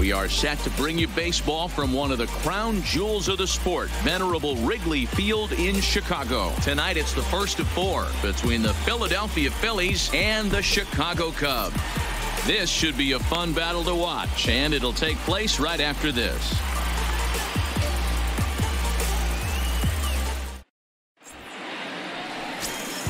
We are set to bring you baseball from one of the crown jewels of the sport, venerable Wrigley Field in Chicago. Tonight it's the first of 4 between the Philadelphia Phillies and the Chicago Cubs. This should be a fun battle to watch, and it'll take place right after this.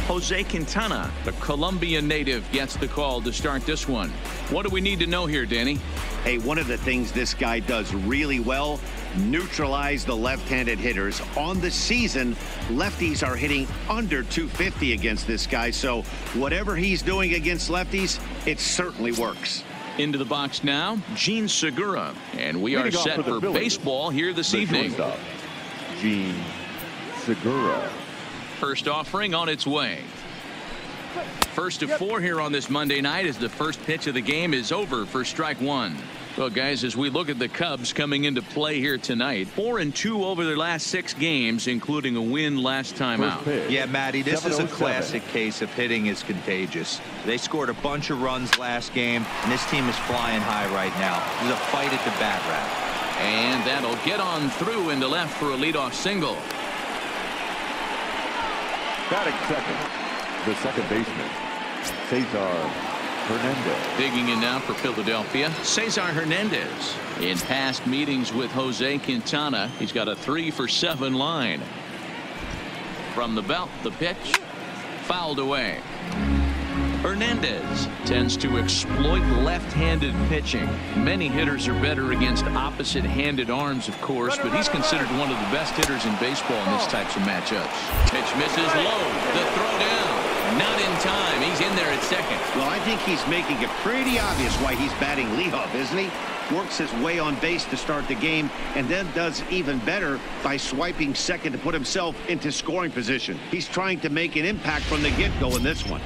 Jose Quintana, the Colombian native, gets the call to start this one. What do we need to know here, Danny? Hey, one of the things this guy does really well, neutralize the left-handed hitters. On the season, lefties are hitting under 250 against this guy, so whatever he's doing against lefties, it certainly works. Into the box now, Gene Segura, and we are set for baseball here this evening. Gene Segura. First offering on its way. First of 4 here on this Monday night as the first pitch of the game is over for strike 1. Well, guys, as we look at the Cubs coming into play here tonight, 4-2 over their last 6 games, including a win last time out. Yeah, Matty, this is a classic case of hitting is contagious. They scored a bunch of runs last game, and this team is flying high right now. There's a fight at the bat rack. And that'll get on through into left for a leadoff single. Batting second, the second baseman, Cesar Hernandez. Digging in now for Philadelphia, Cesar Hernandez. In past meetings with Jose Quintana, he's got a 3-for-7 line. From the belt, the pitch, fouled away. Hernandez tends to exploit left-handed pitching. Many hitters are better against opposite-handed arms, of course, but he's considered one of the best hitters in baseball in this types of matchups. Pitch misses low. The throw down. Not in time. He's in there at second. Well, I think he's making it pretty obvious why he's batting leadoff, isn't he? Works his way on base to start the game and then does even better by swiping second to put himself into scoring position. He's trying to make an impact from the get-go in this one.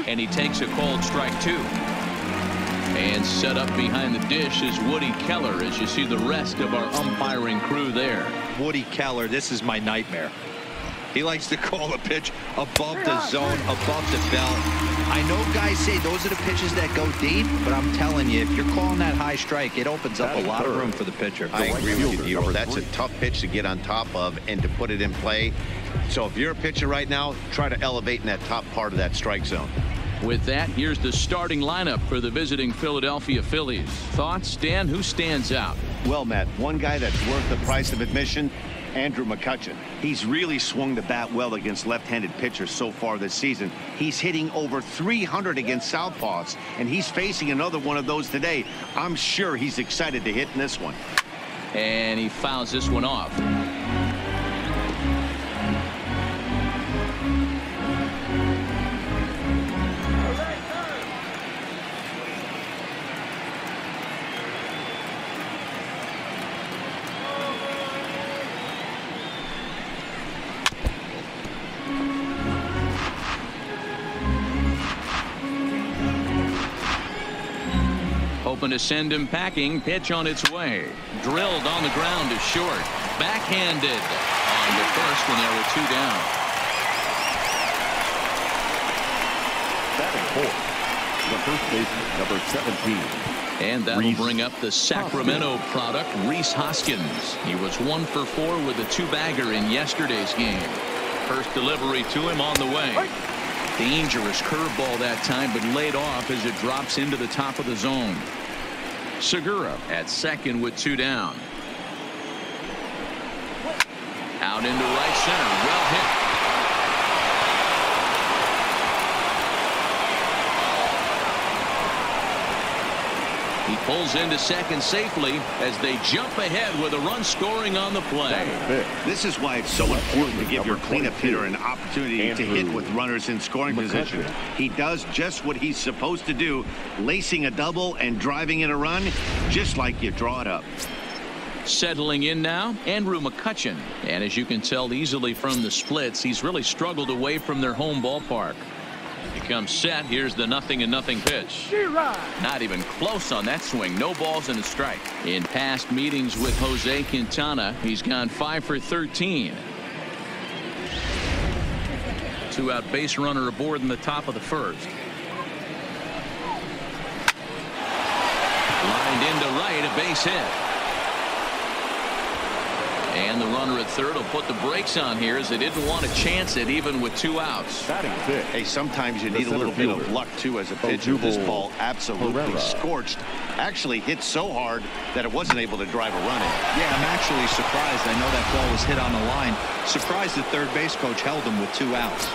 And he takes a called strike 2. And set up behind the dish is Woody Keller as you see the rest of our umpiring crew there. Woody Keller, this is my nightmare. He likes to call a pitch above the zone, above the belt. I know guys say those are the pitches that go deep, but I'm telling you, if you're calling that high strike, it opens up a lot of room for the pitcher. I agree with you, Hero. That's a tough pitch to get on top of and to put it in play. So if you're a pitcher right now, try to elevate in that top part of that strike zone. With that, here's the starting lineup for the visiting Philadelphia Phillies. Thoughts, Dan? Who stands out? Well, Matt, one guy that's worth the price of admission, Andrew McCutchen. He's really swung the bat well against left-handed pitchers so far this season. He's hitting over 300 against southpaws, and he's facing another one of those today. I'm sure he's excited to hit in this one. And he fouls this one off. Hoping to send him packing. Pitch on its way. Drilled on the ground to short. Backhanded on to first, and there were 2 down. Batting fourth, the first baseman, number 17. And that'll bring up the Sacramento product, Rhys Hoskins. He was 1 for 4 with a 2-bagger in yesterday's game. First delivery to him on the way. Dangerous curveball that time, but laid off as it drops into the top of the zone. Segura at second with 2 down. Out into right center. Well hit. He pulls into second safely as they jump ahead with a run scoring on the play. This is why it's so important to give your cleanup hitter an opportunity to hit with runners in scoring position. He does just what he's supposed to do, lacing a double and driving in a run, just like you draw it up. Settling in now, Andrew McCutchen. And as you can tell easily from the splits, he's really struggled away from their home ballpark. He comes set. Here's the 0-0 pitch. Not even close on that swing. No balls and a strike. In past meetings with Jose Quintana, he's gone 5 for 13. 2-out base runner aboard in the top of the first. Lined into right, a base hit. And the runner at third will put the brakes on here as they didn't want to chance it even with 2 outs. Hey, sometimes you need a little bit of luck too as a pitcher. This ball absolutely scorched. Actually hit so hard that it wasn't able to drive a run in. Yeah, I'm actually surprised. I know that ball was hit on the line. Surprised the third base coach held him with 2 outs.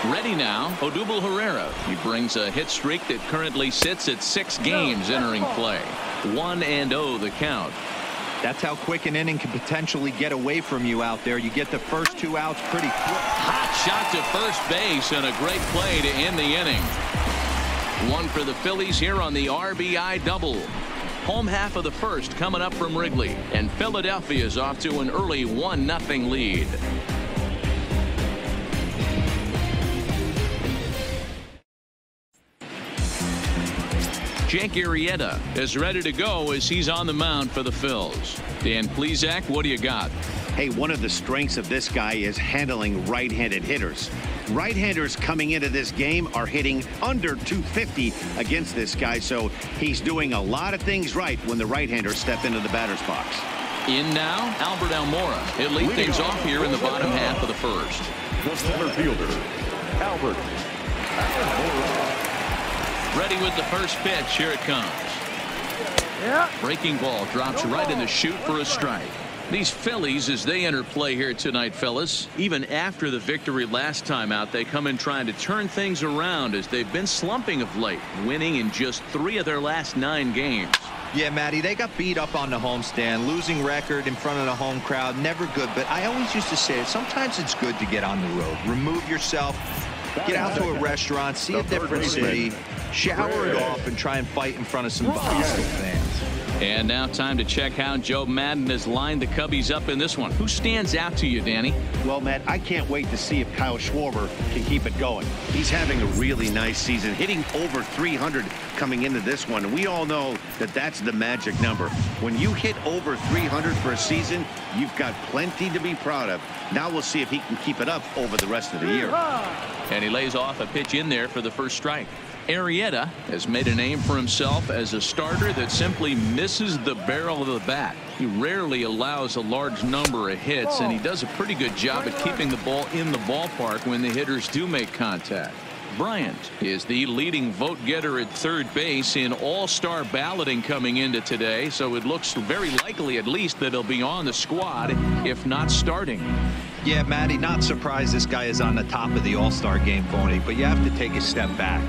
Ready now, Odubel Herrera. He brings a hit streak that currently sits at 6 games entering play. 1-0 the count. That's how quick an inning can potentially get away from you out there. You get the first 2 outs pretty quick. Hot shot to first base and a great play to end the inning. 1 for the Phillies here on the RBI double. Home half of the first coming up from Wrigley, and Philadelphia is off to an early 1-0 lead. Jake Arrieta is ready to go as he's on the mound for the Phils. Dan Plesac, what do you got? Hey, one of the strengths of this guy is handling right-handed hitters. Right-handers coming into this game are hitting under 250 against this guy, so he's doing a lot of things right when the right-handers step into the batter's box. In now, Albert Almora. He'll lead things off here in the bottom half of the first. The center fielder, Albert Almora. Ready with the first pitch. Here it comes. Breaking ball drops right in the chute for a strike. These Phillies, as they enter play here tonight, fellas, even after the victory last time out, they come in trying to turn things around as they've been slumping of late, winning in just 3 of their last 9 games. Yeah, Matty, they got beat up on the homestand. Losing record in front of the home crowd, never good. But I always used to say it, sometimes it's good to get on the road. Remove yourself. Get out to a restaurant, see a different city, shower it off, and try and fight in front of some hostile fans. And now time to check how Joe Madden has lined the Cubbies up in this one. Who stands out to you, Danny? Well, Matt, I can't wait to see if Kyle Schwarber can keep it going. He's having a really nice season, hitting over 300 coming into this one. And we all know that that's the magic number. When you hit over 300 for a season, you've got plenty to be proud of. Now we'll see if he can keep it up over the rest of the year. And he lays off a pitch in there for the first strike. Arrieta has made a name for himself as a starter that simply misses the barrel of the bat. He rarely allows a large number of hits, and he does a pretty good job at keeping the ball in the ballpark when the hitters do make contact. Bryant is the leading vote getter at third base in all-star balloting coming into today, so it looks very likely at least that he'll be on the squad, if not starting. Yeah, Matty, not surprised this guy is on the top of the all-star game voting, but you have to take a step back.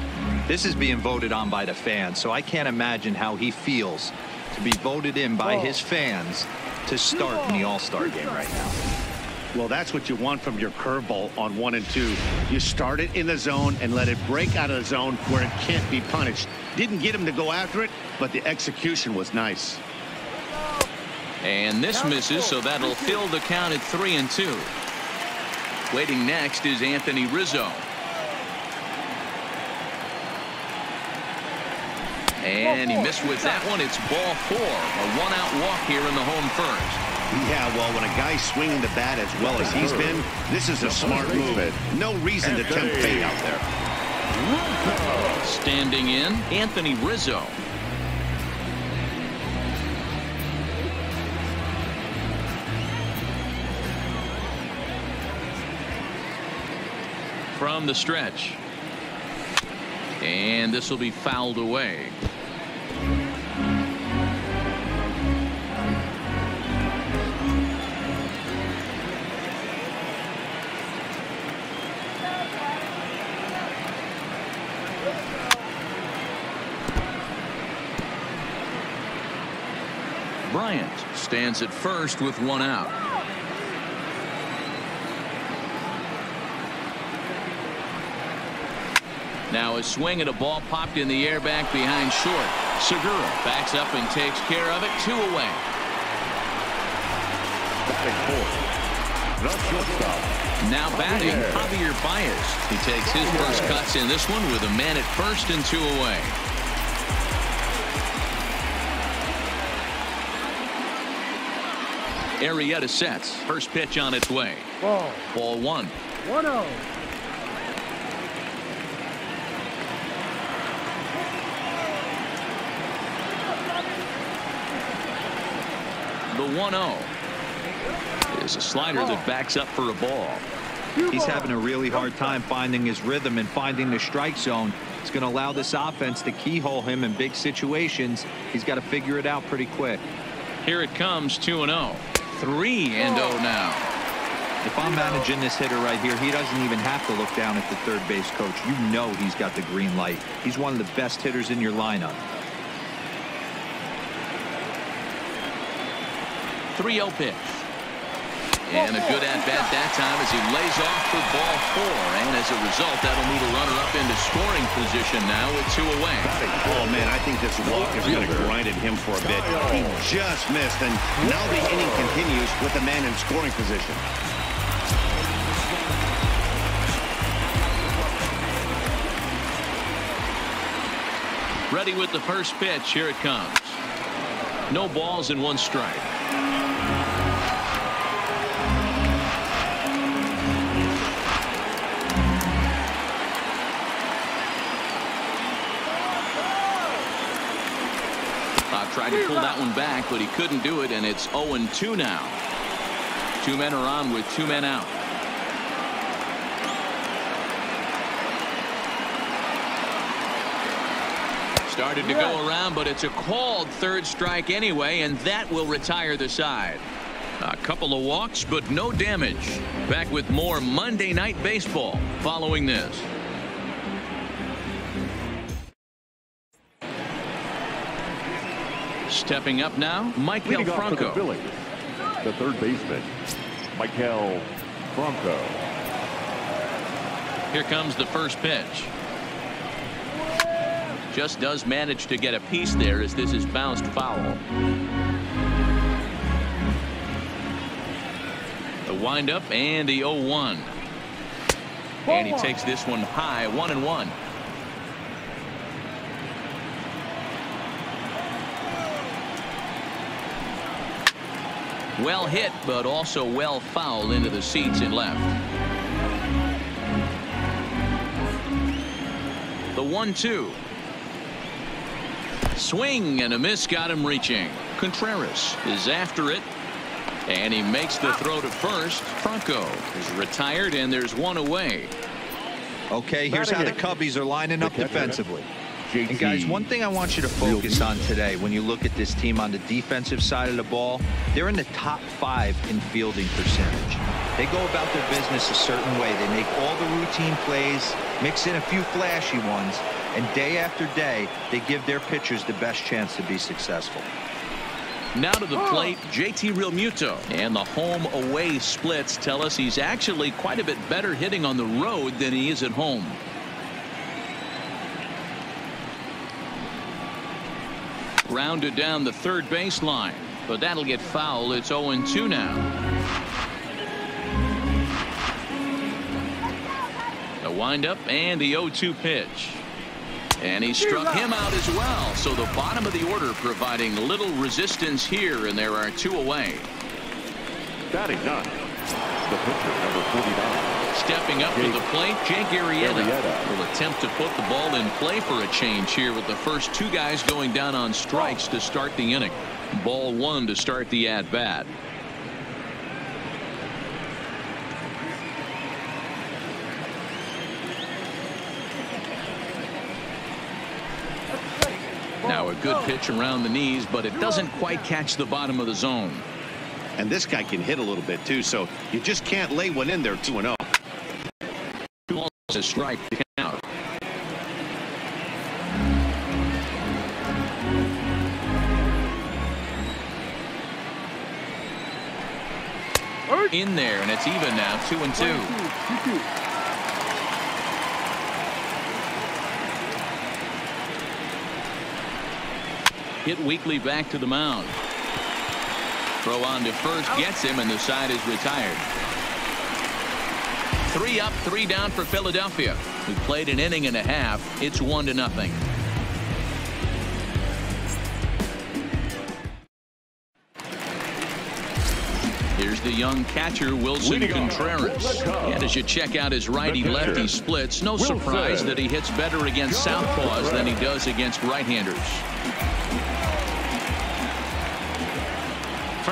This is being voted on by the fans, so I can't imagine how he feels to be voted in by his fans to start in the all-star game right now. Well, that's what you want from your curveball on 1 and 2. You start it in the zone and let it break out of the zone where it can't be punished. Didn't get him to go after it, but the execution was nice. And this misses, so that'll fill the count at 3-2. Waiting next is Anthony Rizzo. And he missed with that one. It's ball 4. A 1-out walk here in the home first. Yeah, well, when a guy's swinging the bat as well as he's been, this is a smart move. No reason to tempt fate out there. Standing in, Anthony Rizzo. From the stretch. And this will be fouled away. Bryant stands at first with 1 out. Now a swing at a ball popped in the air back behind short. Segura backs up and takes care of it. 2 away. Now batting, Javier Baez. He takes his first cuts in this one with a man at first and 2 away. Arrieta sets. First pitch on its way. Ball 1. 1-0. 1-0. Is a slider that backs up for a ball. He's having a really hard time finding his rhythm and finding the strike zone. It's going to allow this offense to keyhole him in big situations. He's got to figure it out pretty quick. Here it comes, 2-0. 3-0 now. If I'm managing this hitter right here, he doesn't even have to look down at the third base coach. You know he's got the green light. He's one of the best hitters in your lineup. 3-0 pitch. And a good at-bat that time as he lays off for ball 4. And as a result, that'll move a runner up into scoring position now with 2 away. Oh, man, I think this walk is going to grind at him for a bit. He just missed, and now the inning continues with the man in scoring position. Ready with the first pitch. Here it comes. No balls and 1 strike. Tried to pull that one back, but he couldn't do it, and it's 0-2 now. 2 men are on with 2 men out. Started to go around, but it's a called third strike anyway, and that will retire the side. A couple of walks, but no damage. Back with more Monday Night Baseball following this. Stepping up now, Michael Franco. The Phillies, the third baseman, Michael Franco. Here comes the first pitch. Just does manage to get a piece there as this is bounced foul. The windup and the 0-1. And he takes this one high, 1-1. Well hit, but also well fouled into the seats in left. The 1-2. Swing and a miss got him reaching. Contreras is after it, and he makes the throw to first. Franco is retired, and there's 1 away. Okay, here's how the Cubbies are lining up defensively. And guys, one thing I want you to focus on today when you look at this team on the defensive side of the ball, they're in the top 5 in fielding percentage. They go about their business a certain way. They make all the routine plays, mix in a few flashy ones, and day after day, they give their pitchers the best chance to be successful. Now to the plate, JT Realmuto. And the home-away splits tell us he's actually quite a bit better hitting on the road than he is at home. Grounded down the third baseline, but that'll get foul. It's 0-2 now. The windup and the 0-2 pitch. And he struck him out as well. So the bottom of the order providing little resistance here, and there are 2 away. Batting 9, the pitcher, number 49. Stepping up to the plate, Jake Arrieta will attempt to put the ball in play for a change here with the first 2 guys going down on strikes to start the inning. Ball 1 to start the at-bat. Now a good pitch around the knees, but it doesn't quite catch the bottom of the zone. And this guy can hit a little bit too, so you just can't lay one in there 2-0. 2 balls, a strike to count. In there, and it's even now, 2-2. Hit weakly back to the mound. Throw on to first gets him, and the side is retired. 3 up, 3 down for Philadelphia, who played an inning and a half. It's 1-0. Here's the young catcher, Wilson Contreras. And as you check out his righty-lefty splits, no surprise that he hits better against southpaws than he does against right-handers.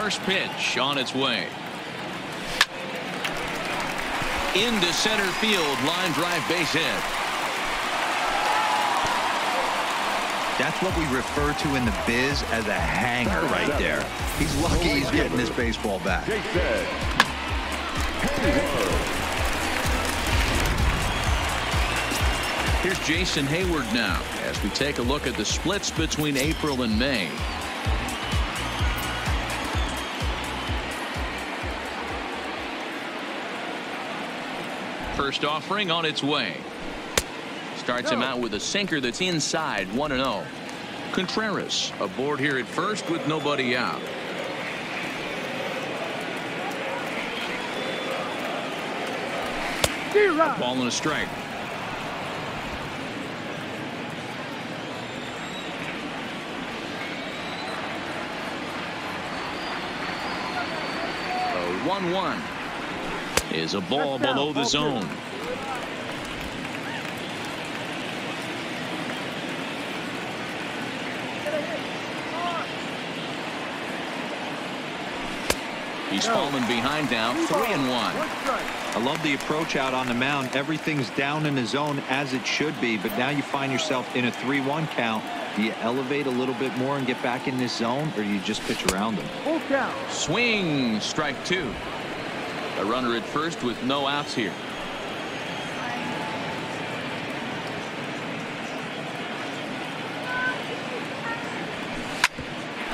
First pitch on its way. Into center field, line drive, base hit. That's what we refer to in the biz as a hanger right there. He's lucky he's getting this baseball back. Here's Jason Hayward now as we take a look at the splits between April and May. First offering on its way. Starts him out with a sinker that's inside, 1-0. Contreras aboard here at first with nobody out. Ball and a strike. A 1-1 is a ball below the zone. He's fallen behind now, 3-1. I love the approach out on the mound. Everything's down in the zone as it should be, but now you find yourself in a 3-1 count. Do you elevate a little bit more and get back in this zone, or do you just pitch around him? Full count. Swing, strike 2. A runner at first with no outs here.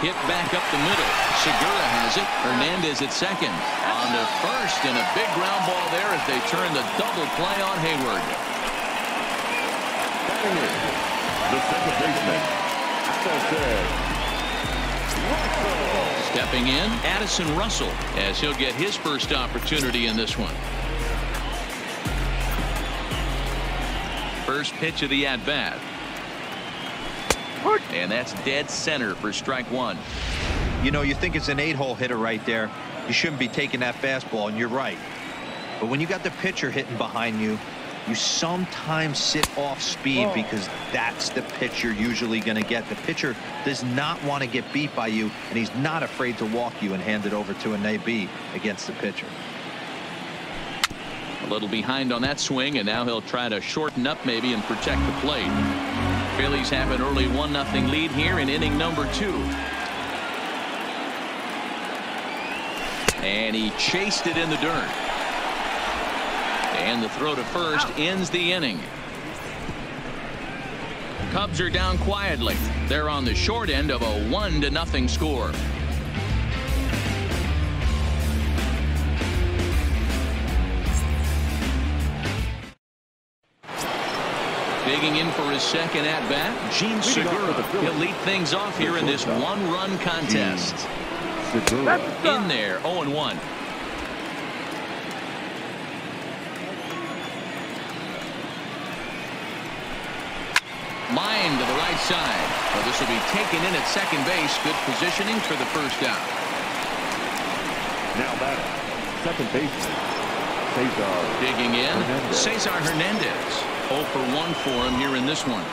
Hit back up the middle. Segura has it. Hernandez at second. On to first, and a big ground ball there as they turn the double play on Hayward. The second baseman, Stepping in, Addison Russell, as he'll get his first opportunity in this one. First pitch of the at-bat. And that's dead center for strike 1. You know, you think it's an 8-hole hitter right there. You shouldn't be taking that fastball, and you're right. But when you got the pitcher hitting behind you, you sometimes sit off speed because that's the pitch you're usually going to get. The pitcher does not want to get beat by you, and he's not afraid to walk you and hand it over to an AB against the pitcher. A little behind on that swing, and now he'll try to shorten up maybe and protect the plate. Phillies have an early 1-0 lead here in inning number 2. And he chased it in the dirt. And the throw to first ends the inning. Cubs are down quietly. They're on the short end of a 1-0 score. Digging in for his second at-bat, Gene Segura. He'll lead things off here in this one-run contest. In there, 0-1. Line to the right side. Well, this will be taken in at second base. Good positioning for the first out. Now batting, second baseman, Cesar. Digging in, Hernandez. Cesar Hernandez. 0 for 1 for him here in this one.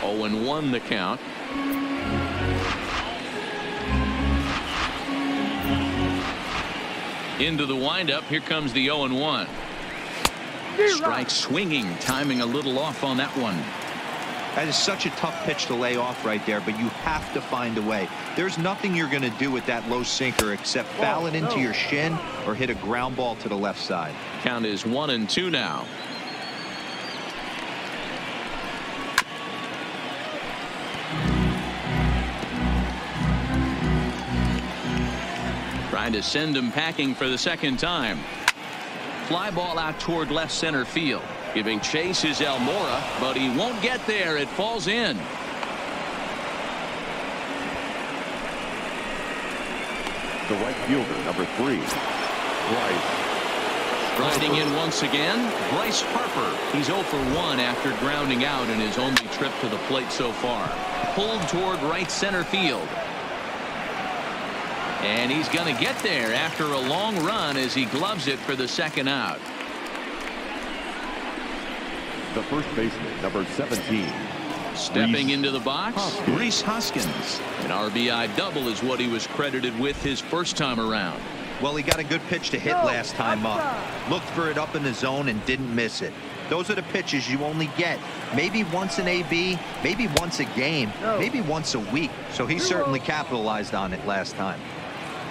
0-1 the count. Into the windup. Here comes the 0-1. Strike swinging, timing a little off on that one. That is such a tough pitch to lay off right there, but you have to find a way. There's nothing you're going to do with that low sinker except foul it into your shin or hit a ground ball to the left side. Count is 1-2 now. Trying to send him packing for the second time. Fly ball out toward left center field. Giving chase is Almora, but he won't get there. It falls in. The right fielder, number 3, Bryce. Riding in once again, Bryce Harper. He's 0 for 1 after grounding out in his only trip to the plate so far. Pulled toward right center field. And he's going to get there after a long run as he gloves it for the second out. The first baseman, number 17, Stepping into the box, Rhys Hoskins. An RBI double is what he was credited with his first time around. Well, he got a good pitch to hit last time up. Looked for it up in the zone and didn't miss it. Those are the pitches you only get maybe once an AB, maybe once a game, maybe once a week. So he certainly capitalized on it last time.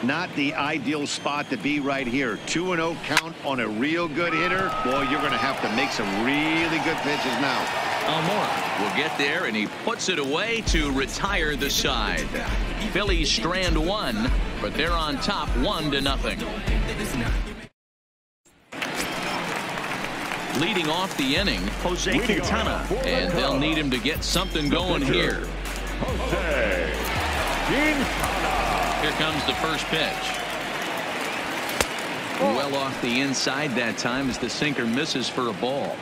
Not the ideal spot to be right here. 2-0 count on a real good hitter. Boy, you're going to have to make some really good pitches now. Almora will get there, and he puts it away to retire the side. Phillies strand one, but they're on top 1-0. Leading off the inning, Jose Quintana, and they'll need him to get something going here. Jose Quintana. Here comes the first pitch. Well off the inside that time as the sinker misses for a ball.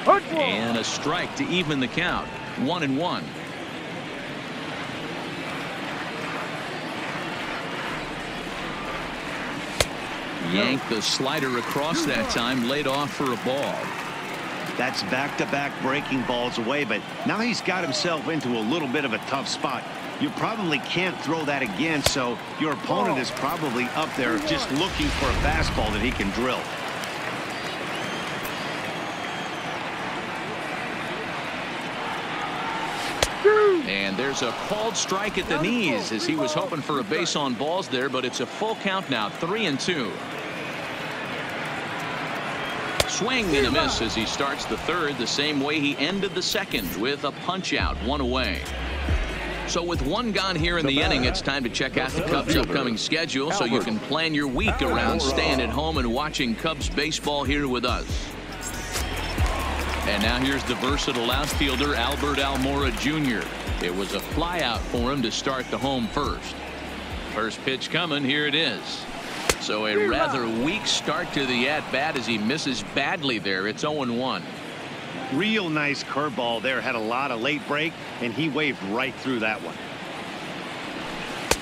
And a strike to even the count. 1-1. Yanked the slider across that time, laid off for a ball. That's back-to-back breaking balls away, but now he's got himself into a little bit of a tough spot. You probably can't throw that again, so your opponent is probably up there just looking for a fastball that he can drill. And there's a called strike at the knees as he was hoping for a base on balls there, but it's a full count now, 3-2. Swing and a miss as he starts the third the same way he ended the second with a punch out, 1 away. So with 1 gone here in the inning, it's time to check out the Cubs' upcoming schedule so you can plan your week around staying at home and watching Cubs baseball here with us. And now here's the versatile outfielder Albert Almora Jr. It was a flyout for him to start the home first. First pitch coming, here it is. So a rather weak start to the at-bat as he misses badly there. It's 0-1. Real nice curveball there. Had a lot of late break, and he waved right through that one.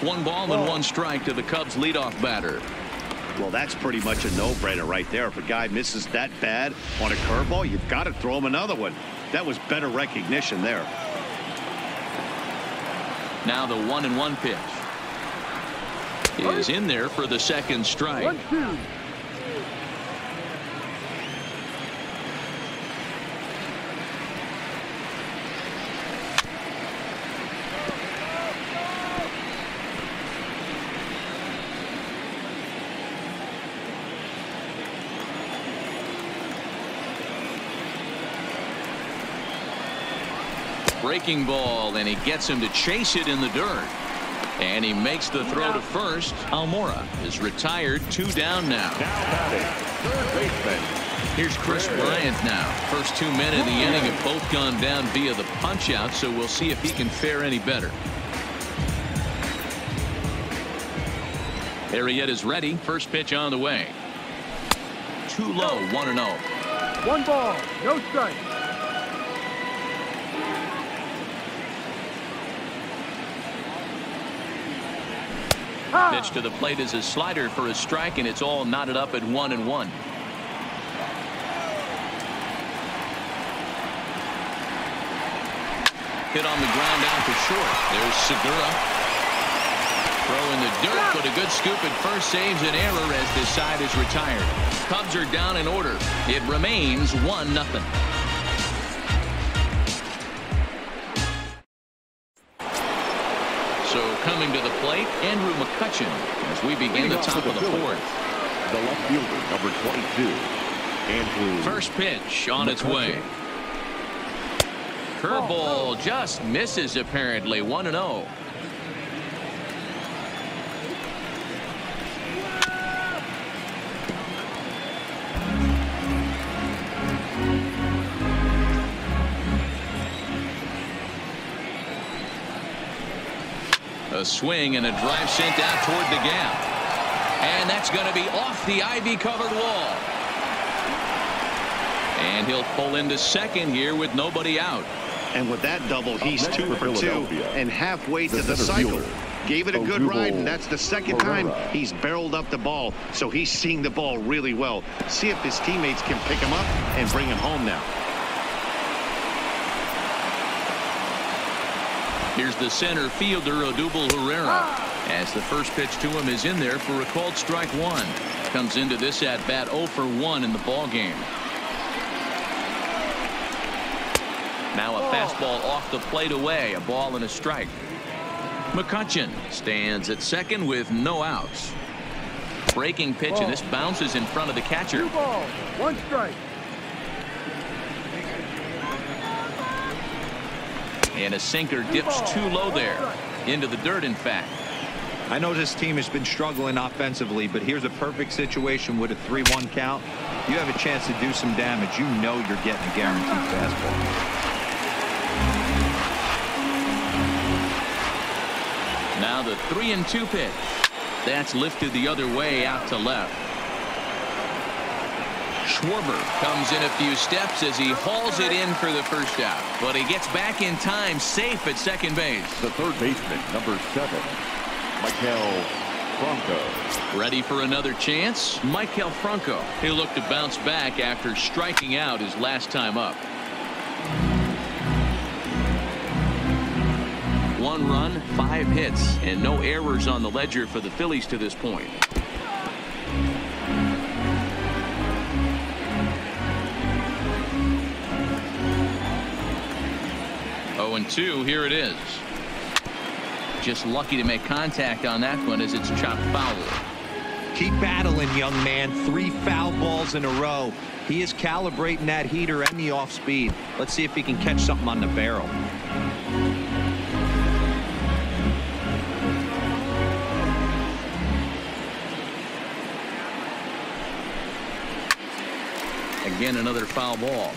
1 ball and 1 strike to the Cubs leadoff batter. Well, that's pretty much a no-brainer right there. If a guy misses that bad on a curveball, you've got to throw him another one. That was better recognition there. Now the 1-1 pitch is in there for the second strike. 1-2. Breaking ball, and he gets him to chase it in the dirt. And he makes the throw to first. Almora is retired, 2 down now. Now batting, third baseman. Here's Chris Bryant now. First 2 men in the inning have both gone down via the punch out, so we'll see if he can fare any better. Arrieta is ready. First pitch on the way. Too low, 1-0. 1 ball, no strike. Pitch to the plate is a slider for a strike, and it's all knotted up at 1-1. Hit on the ground out to short. There's Segura. Throw in the dirt, but a good scoop at first saves an error as this side is retired. Cubs are down in order. It remains 1-0. So coming to the plate, Andrew McCutchen as we begin the top of the fourth. The left fielder, number 22, Andrew. First pitch on its way. Curveball just misses apparently. 1-0. A swing and a drive sent out toward the gap. And that's going to be off the ivy-covered wall. And he'll pull into second here with nobody out. And with that double, he's 2 for 2 and halfway to the cycle. Gave it a good ride, and that's the second time he's barreled up the ball, so he's seeing the ball really well. See if his teammates can pick him up and bring him home now. Here's the center fielder, Odubel Herrera, as the first pitch to him is in there for a called strike one. Comes into this at bat 0 for 1 in the ball game. Now a fastball off the plate away, a ball and a strike. McCutchen stands at second with no outs. Breaking pitch, and this bounces in front of the catcher. 2 balls, 1 strike. And a sinker dips too low there. Into the dirt, in fact. I know this team has been struggling offensively, but here's a perfect situation with a 3-1 count. You have a chance to do some damage. You know you're getting a guaranteed fastball. Now the 3-2 pitch. That's lifted the other way out to left. Schwarber comes in a few steps as he hauls it in for the first out. But he gets back in time, safe at second base. The third baseman, number 7, Maikel Franco. Ready for another chance? Maikel Franco. He'll look to bounce back after striking out his last time up. 1 run, 5 hits, and no errors on the ledger for the Phillies to this point. 0-2, here it is. Just lucky to make contact on that one as it's chopped foul. Keep battling, young man. 3 foul balls in a row. He is calibrating that heater and the off speed. Let's see if he can catch something on the barrel. Again, another foul ball.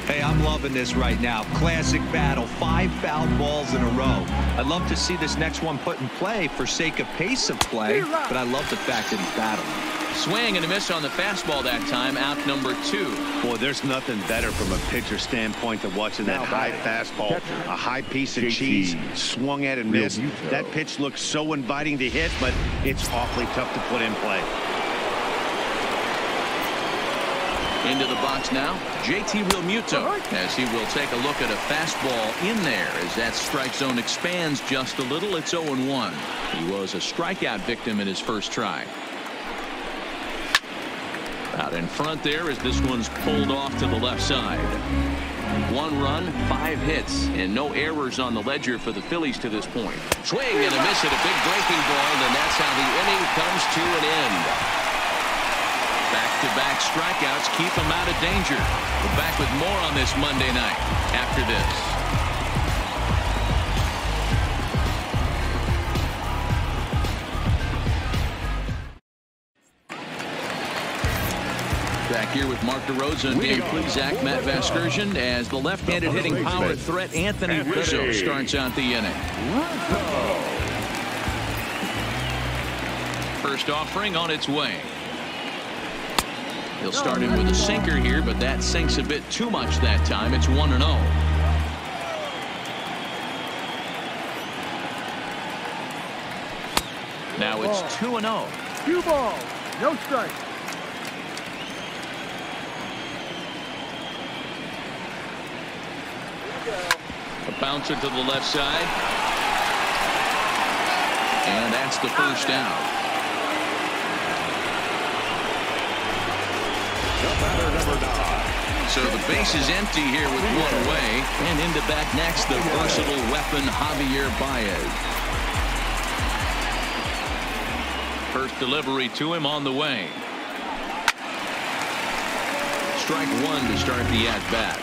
Hey, I'm loving this right now. Classic battle. 5 foul balls in a row. I'd love to see this next one put in play for sake of pace of play, but I love the fact that he's battling. Swing and a miss on the fastball that time. Out number 2. Boy, there's nothing better from a pitcher standpoint than watching that high fastball. A high piece of cheese swung at and missed. That pitch looks so inviting to hit, but it's awfully tough to put in play. Into the box now, JT Realmuto, as he will take a look at a fastball in there as that strike zone expands just a little. It's 0-1. He was a strikeout victim in his first try. Out in front there as this one's pulled off to the left side. 1 run, 5 hits, and no errors on the ledger for the Phillies to this point. Swing and a miss at a big breaking ball, and that's how the inning comes to an end. Back-to-back strikeouts keep him out of danger. We're back with more on this Monday night after this. Back here with Mark DeRosa and Dan Plesac, Matt Vasgersian, as the left-handed hitting power threat Anthony Rizzo starts out the inning. First offering on its way. He'll start in with a sinker here, but that sinks a bit too much that time. It's 1-0. Now it's 2-0. 2 balls, no strike. A bouncer to the left side. And that's the first out. So the base is empty here with 1 away. And into bat next, the versatile weapon Javier Baez. First delivery to him on the way. Strike 1 to start the at-bat.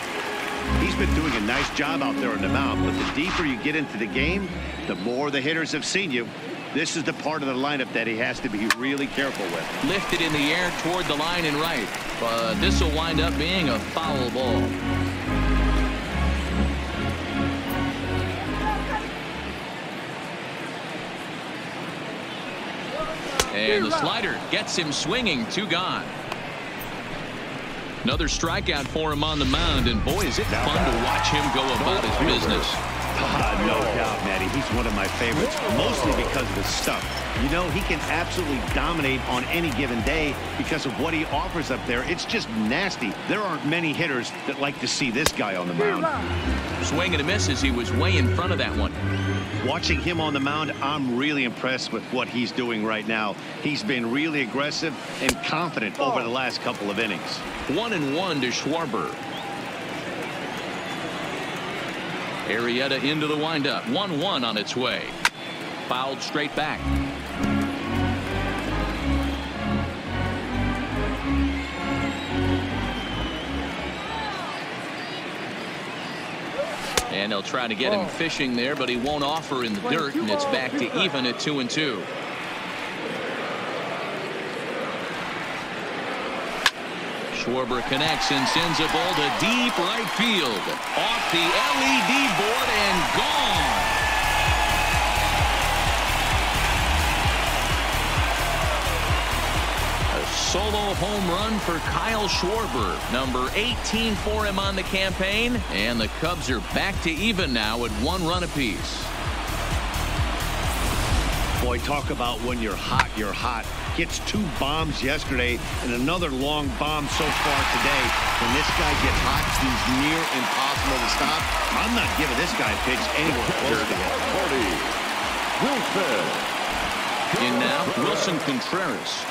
He's been doing a nice job out there on the mound, but the deeper you get into the game, the more the hitters have seen you. This is the part of the lineup that he has to be really careful with. Lifted in the air toward the line and right, but this will wind up being a foul ball. And the slider gets him swinging. 2 gone. Another strikeout for him on the mound, and boy, is it fun to watch him go about his business. No doubt, Matty. He's one of my favorites, mostly because of his stuff. You know, he can absolutely dominate on any given day because of what he offers up there. It's just nasty. There aren't many hitters that like to see this guy on the mound. Swing and a miss as he was way in front of that one. Watching him on the mound, I'm really impressed with what he's doing right now. He's been really aggressive and confident over the last couple of innings. 1-1 to Schwarber. Arrieta into the windup. 1-1 on its way. Fouled straight back. And they'll try to get him fishing there, but he won't offer in the dirt, and it's back to even at 2-2. Schwarber connects and sends a ball to deep right field. Off the LED board and gone. A solo home run for Kyle Schwarber. Number 18 for him on the campaign. And the Cubs are back to even now at 1 run apiece. Boy, talk about when you're hot, you're hot. Gets 2 bombs yesterday and another long bomb so far today. When this guy gets hot, he's near impossible to stop. I'm not giving this guy a pitch anywhere close to it. In now, Wilson Contreras.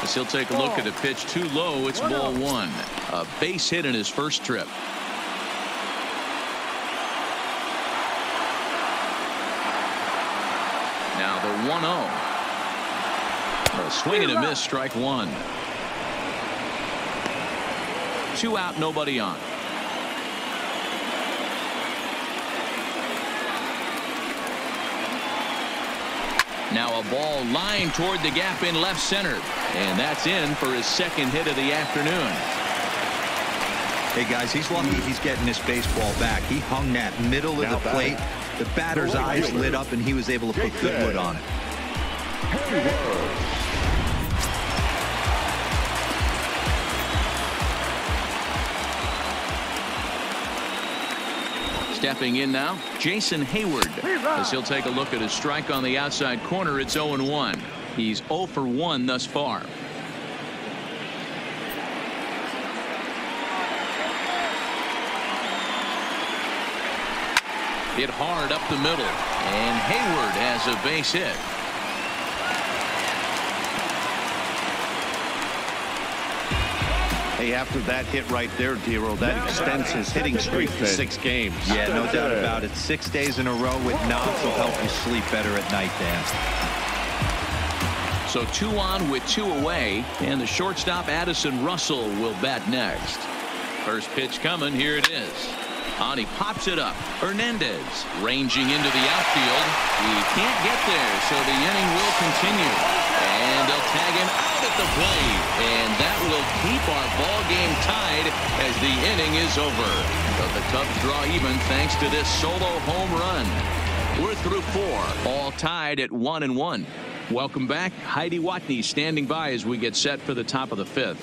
As he'll take a look at a pitch too low, it's ball 1. A base hit in his first trip. Now the 1-0. A swing and a miss, strike 1. 2 out, nobody on. Now a ball lined toward the gap in left center. And that's in for his second hit of the afternoon. Hey, guys, he's lucky he's getting this baseball back. He hung that middle of the plate. The batter's eyes lit up, and he was able to put good wood on it. Stepping in now, Jason Hayward. As he'll take a look at his strike on the outside corner, it's 0-1. He's 0 for 1 thus far. Hit hard up the middle, and Hayward has a base hit. Hey, after that hit right there, Dero, that extends his hitting streak to 6 games. Yeah, no doubt about it. 6 days in a row with knocks will help you sleep better at night, Dan. So 2 on with 2 away, and the shortstop Addison Russell will bat next. First pitch coming, here it is. On, he pops it up. Hernandez ranging into the outfield. He can't get there, so the inning will continue. And they'll tag him out at the plate. And that will keep our ball game tied as the inning is over. But the Cubs draw even thanks to this solo home run. We're through 4, all tied at 1-1. Welcome back. Heidi Watney standing by as we get set for the top of the 5th.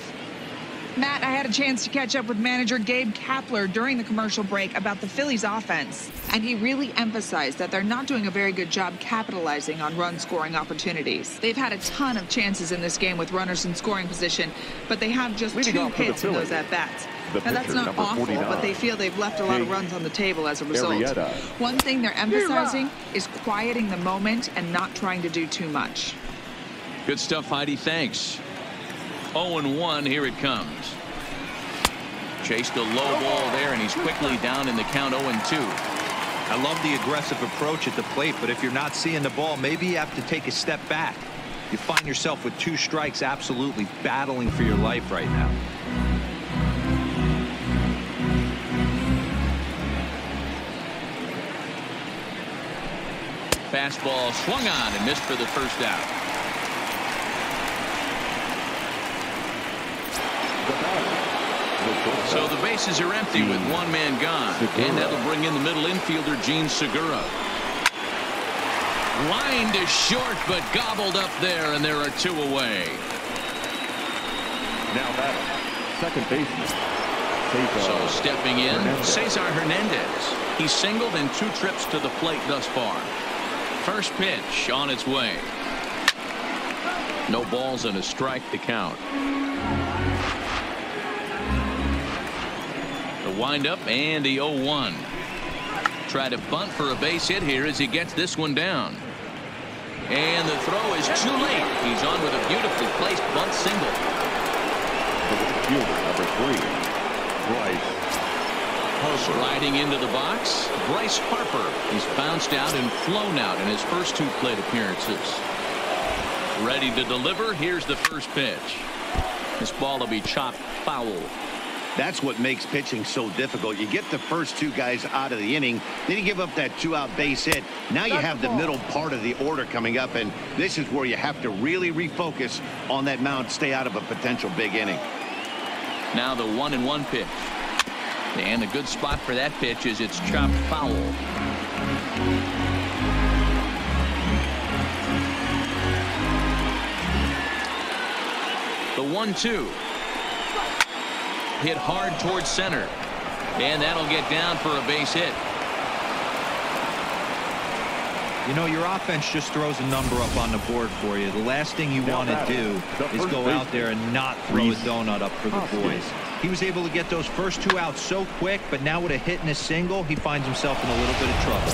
Matt, I had a chance to catch up with manager Gabe Kapler during the commercial break about the Phillies offense, and he really emphasized that they're not doing a very good job capitalizing on run-scoring opportunities. They've had a ton of chances in this game with runners in scoring position, but they have just 2 hits in those at-bats. Now, that's not awful, but they feel they've left a lot of runs on the table as a result. One thing they're emphasizing is quieting the moment and not trying to do too much. Good stuff, Heidi. Thanks. 0-1, here it comes. Chased a low ball there, and he's quickly down in the count 0-2. I love the aggressive approach at the plate, but if you're not seeing the ball, maybe you have to take a step back. You find yourself with 2 strikes, absolutely battling for your life right now. Fastball swung on and missed for the first out. So the bases are empty with 1 man gone, and that'll bring in the middle infielder Gene Segura. Line to short, but gobbled up there, and there are 2 away. Now batting, second baseman. So stepping in, Cesar Hernandez. He's singled in 2 trips to the plate thus far. First pitch on its way. No balls and a strike to count. The windup and the 0-1. Try to bunt for a base hit here as he gets this one down. And the throw is too late. He's on with a beautifully placed bunt single. Number 3, Bryce Harper. Sliding into the box, Bryce Harper. He's bounced out and flown out in his first 2 plate appearances. Ready to deliver. Here's the first pitch. This ball will be chopped foul. That's what makes pitching so difficult. You get the first 2 guys out of the inning, then you give up that 2-out base hit. Now you have the middle part of the order coming up, and this is where you have to really refocus on that mound, stay out of a potential big inning. Now the 1-1 pitch. And a good spot for that pitch is it's chopped foul. The 1-2. Hit hard towards center. And that'll get down for a base hit. You know, your offense just throws a number up on the board for you. The last thing you want to do is go out there and not throw a donut up for the boys. He was able to get those first 2 outs so quick, but now with a hit and a single, he finds himself in a little bit of trouble.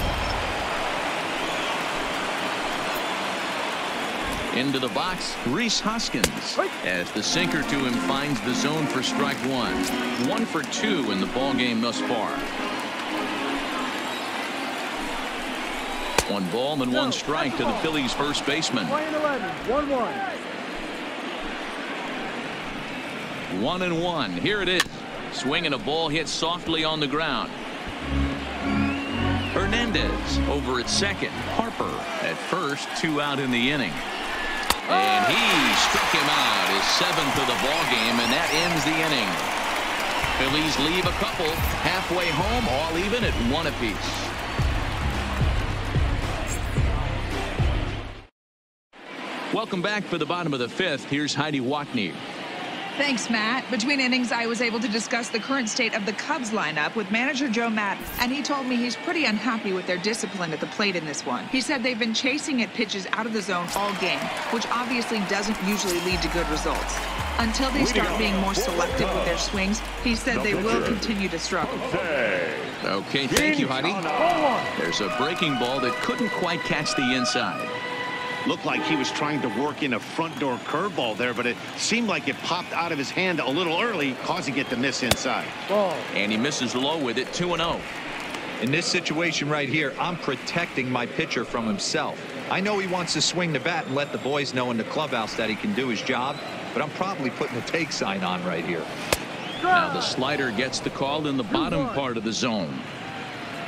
Into the box, Rhys Hoskins, as the sinker to him finds the zone for strike 1. 1 for 2 in the ball game thus far. 1 ball and 1 strike to the Phillies first baseman. 1-1. 1-1. Here it is. Swinging a ball hit softly on the ground. Hernandez over at second. Harper at first. 2 out in the inning. And he struck him out, his 7th of the ball game, and that ends the inning. Phillies leave a couple halfway home, all even at 1 apiece. Welcome back for the bottom of the 5th. Here's Heidi Watney. Thanks, Matt. Between innings, I was able to discuss the current state of the Cubs lineup with manager Joe Maddon, and he told me he's pretty unhappy with their discipline at the plate in this one. He said they've been chasing at pitches out of the zone all game, which obviously doesn't usually lead to good results. Until they start being more selective with their swings, he said they will continue to struggle. Okay, thank you, Heidi. There's a breaking ball that couldn't quite catch the inside. Looked like he was trying to work in a front door curveball there, but it seemed like it popped out of his hand a little early, causing it to miss inside. And he misses low with it. 2-0. In this situation right here, I'm protecting my pitcher from himself. I know he wants to swing the bat and let the boys know in the clubhouse that he can do his job, but I'm probably putting a take sign on right here. Now the slider gets the call in the bottom part of the zone.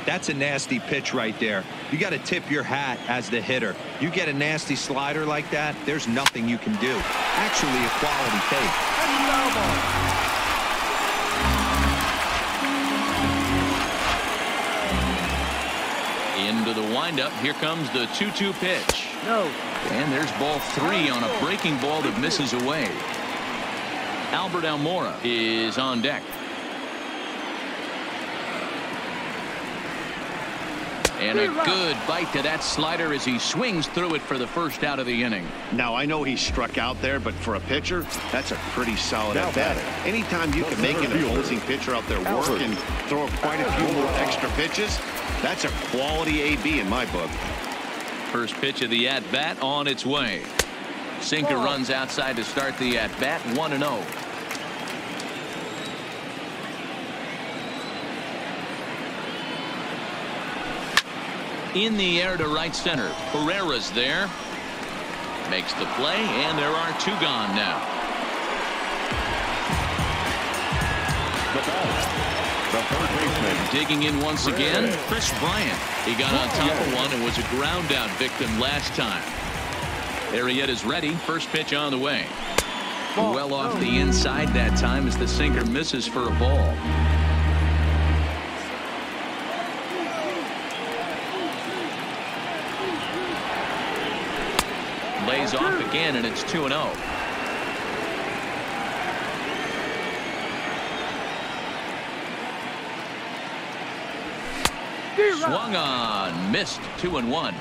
That's a nasty pitch right there. You got to tip your hat as the hitter. You get a nasty slider like that, there's nothing you can do. Actually a quality take. Into the windup. Here comes the 2-2 pitch. No. And there's ball 3 on a breaking ball that misses away. Albert Almora is on deck. And a good bite to that slider as he swings through it for the first out of the inning. Now, I know he struck out there, but for a pitcher, that's a pretty solid at bat. Anytime you can make an opposing pitcher out there work and throw quite a few more extra pitches, that's a quality AB in my book. First pitch of the at-bat on its way. Sinker runs outside to start the at-bat. 1-0. In the air to right center. Pereira's there. Makes the play, and there are 2 gone now. The third baseman. Digging in once again, Chris Bryant. He got on top of one and was a ground out victim last time. Arrieta is ready. First pitch on the way. Well off the inside that time as the sinker misses for a ball. Lays off again, and it's 2-0. Swung on, missed. 2-1.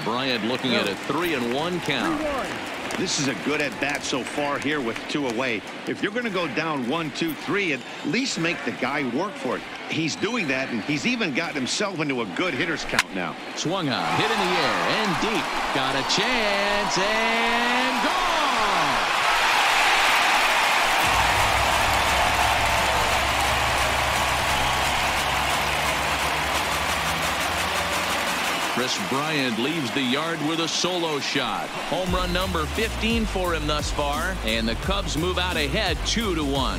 Bryant looking at a 3-1 count. This is a good at bat so far here with 2 away. If you're going to go down 1-2-3, at least make the guy work for it. He's doing that, and he's even gotten himself into a good hitter's count now. Swung on, hit in the air and deep. Got a chance and gone. Chris Bryant leaves the yard with a solo shot. Home run number 15 for him thus far, and the Cubs move out ahead 2-1.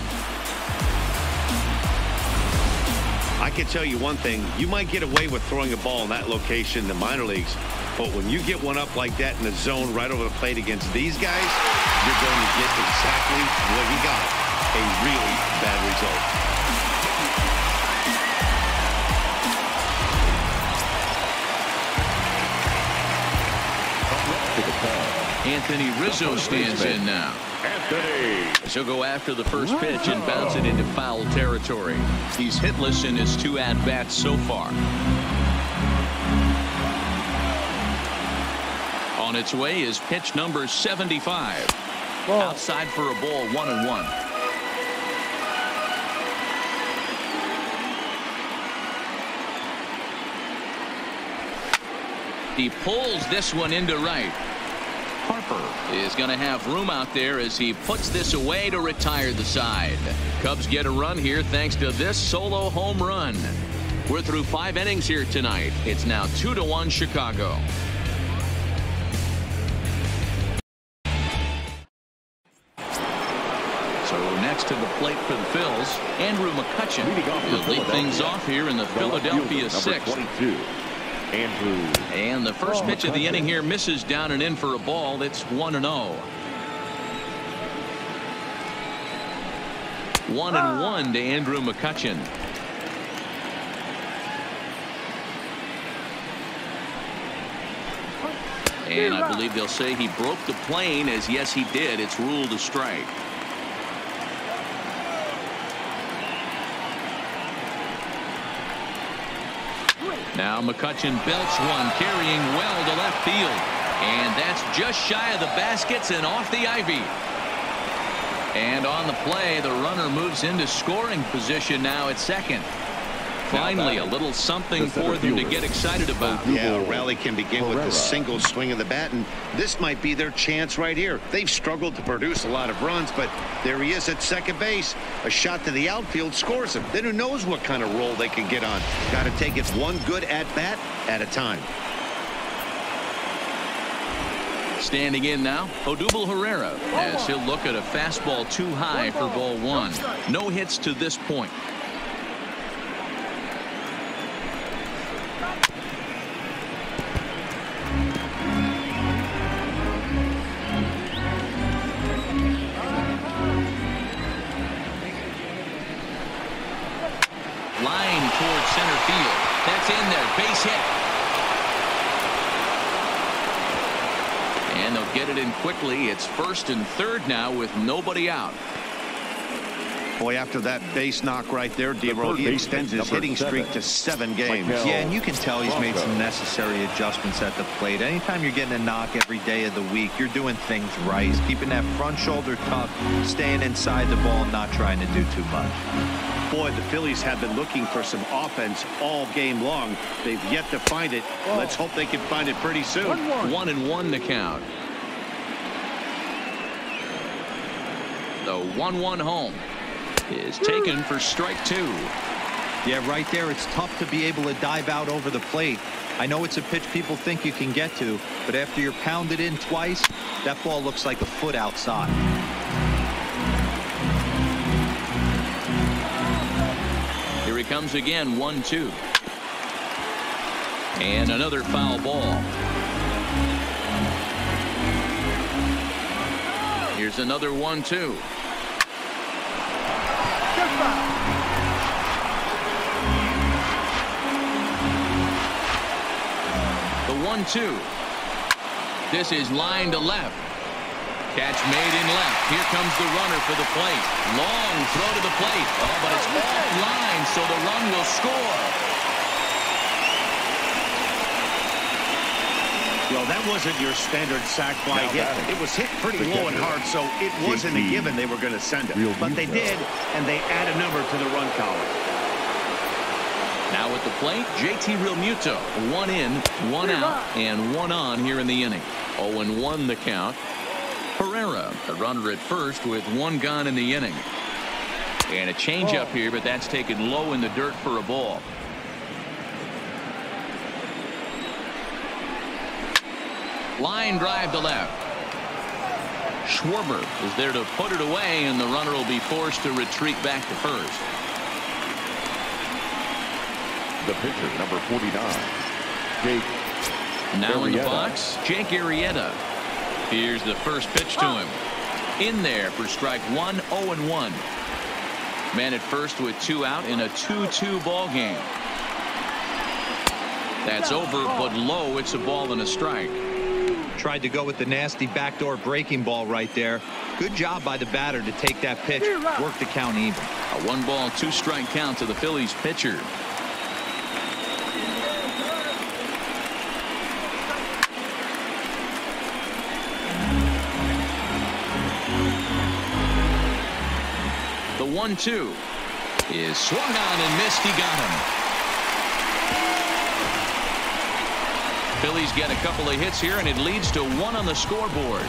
I can tell you one thing. You might get away with throwing a ball in that location in the minor leagues, but when you get one up like that in the zone right over the plate against these guys, you're going to get exactly what he got, a really bad result. Anthony Rizzo stands in now. He'll go after the first pitch and bounce it into foul territory. He's hitless in his 2 at-bats so far. On its way is pitch number 75. Outside for a ball, 1-1. He pulls this one into right. Harper is going to have room out there as he puts this away to retire the side. Cubs get a run here thanks to this solo home run. We're through 5 innings here tonight. It's now 2-1 Chicago. So next to the plate for the Phils, Andrew McCutchen will lead things off here in the Philadelphia 6th. And the first pitch of the inning here misses down and in for a ball. It's 1-0. 1-1 to Andrew McCutchen. And I believe they'll say he broke the plane, as yes he did. It's ruled a strike. Now McCutchen belts one, carrying well to left field. And that's just shy of the baskets and off the ivy. And on the play, the runner moves into scoring position now at second. Finally, a little something for them to get excited about. Yeah, a rally can begin with a single swing of the bat, and this might be their chance right here. They've struggled to produce a lot of runs, but there he is at second base. A shot to the outfield scores him. Then who knows what kind of roll they can get on. Got to take it one good at-bat at a time. Standing in now, Odubel Herrera, as he'll look at a fastball too high for ball 1. No hits to this point. Line towards center field. That's in there. Base hit. And they'll get it in quickly. It's first and third now with nobody out. Boy, after that base knock right there, D-Roll, he extends his hitting streak to 7 games. Yeah, and you can tell he's made some necessary adjustments at the plate. Anytime you're getting a knock every day of the week, you're doing things right. He's keeping that front shoulder tucked, staying inside the ball, and not trying to do too much. Boy, the Phillies have been looking for some offense all game long. They've yet to find it. Let's hope they can find it pretty soon. 1-1 to count. The 1-1 home is taken for strike 2. Yeah, right there, it's tough to be able to dive out over the plate. I know it's a pitch people think you can get to, but after you're pounded in twice, that ball looks like a foot outside. Here he comes again, 1-2. And another foul ball. Here's another 1-2. The 1-2. This is line to left. Catch made in left. Here comes the runner for the plate. Long throw to the plate. Oh, but it's offline, so the run will score. Well, that wasn't your standard sac fly hit. It was hit pretty low and hard, so it wasn't a given they were going to send it. But they did, and they add a number to the run column. Now at the plate, JT Realmuto. 1 in, 1 out, and 1 on here in the inning. 0-1 the count. Herrera, a runner at first with 1 gone in the inning. And a changeup here, but that's taken low in the dirt for a ball. Line drive to left. Schwarber is there to put it away, and the runner will be forced to retreat back to first. The pitcher, number 49, Jake. Now in the box, Jake Arrieta. Here's the first pitch to him. In there for strike 1, 0-1. Man at first with 2 out in a 2-2 ball game. That's over, but low. It's a ball and a strike. Tried to go with the nasty backdoor breaking ball right there. Good job by the batter to take that pitch, work the count even. A 1-ball, 2-strike count to the Phillies pitcher. The 1-2 is swung on and missed. He got him. Phillies get a couple of hits here, and it leads to 1 on the scoreboard.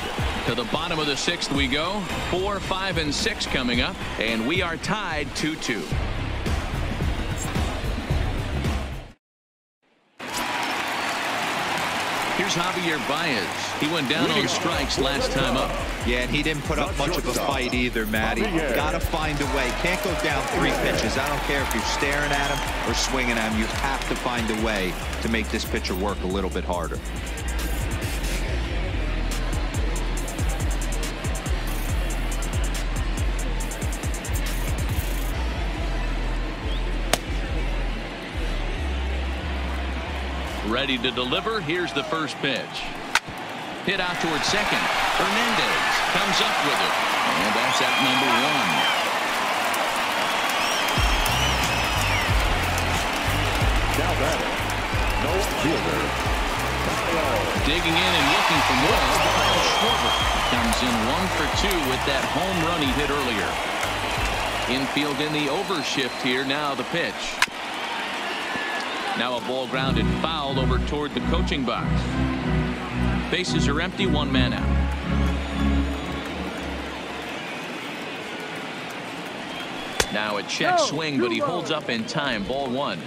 To the bottom of the 6th we go. 4, 5, and 6 coming up, and we are tied 2-2. Here's Javier Baez. He went down on strikes last time up. Yeah, and he didn't put up much of a fight either, Matty. Got to find a way. Can't go down 3 pitches. I don't care if you're staring at him or swinging at him. You have to find a way to make this pitcher work a little bit harder. Ready to deliver. Here's the first pitch. Hit out towards second. Hernandez comes up with it. And that's out number 1. Now batter, no fielder. Digging in and looking for more. Schwarber comes in 1 for 2 with that home run he hit earlier. Infield in the overshift here. Now the pitch. Now a ball grounded foul over toward the coaching box. Bases are empty. 1 man out. Now a check swing, but he holds up in time. Ball 1.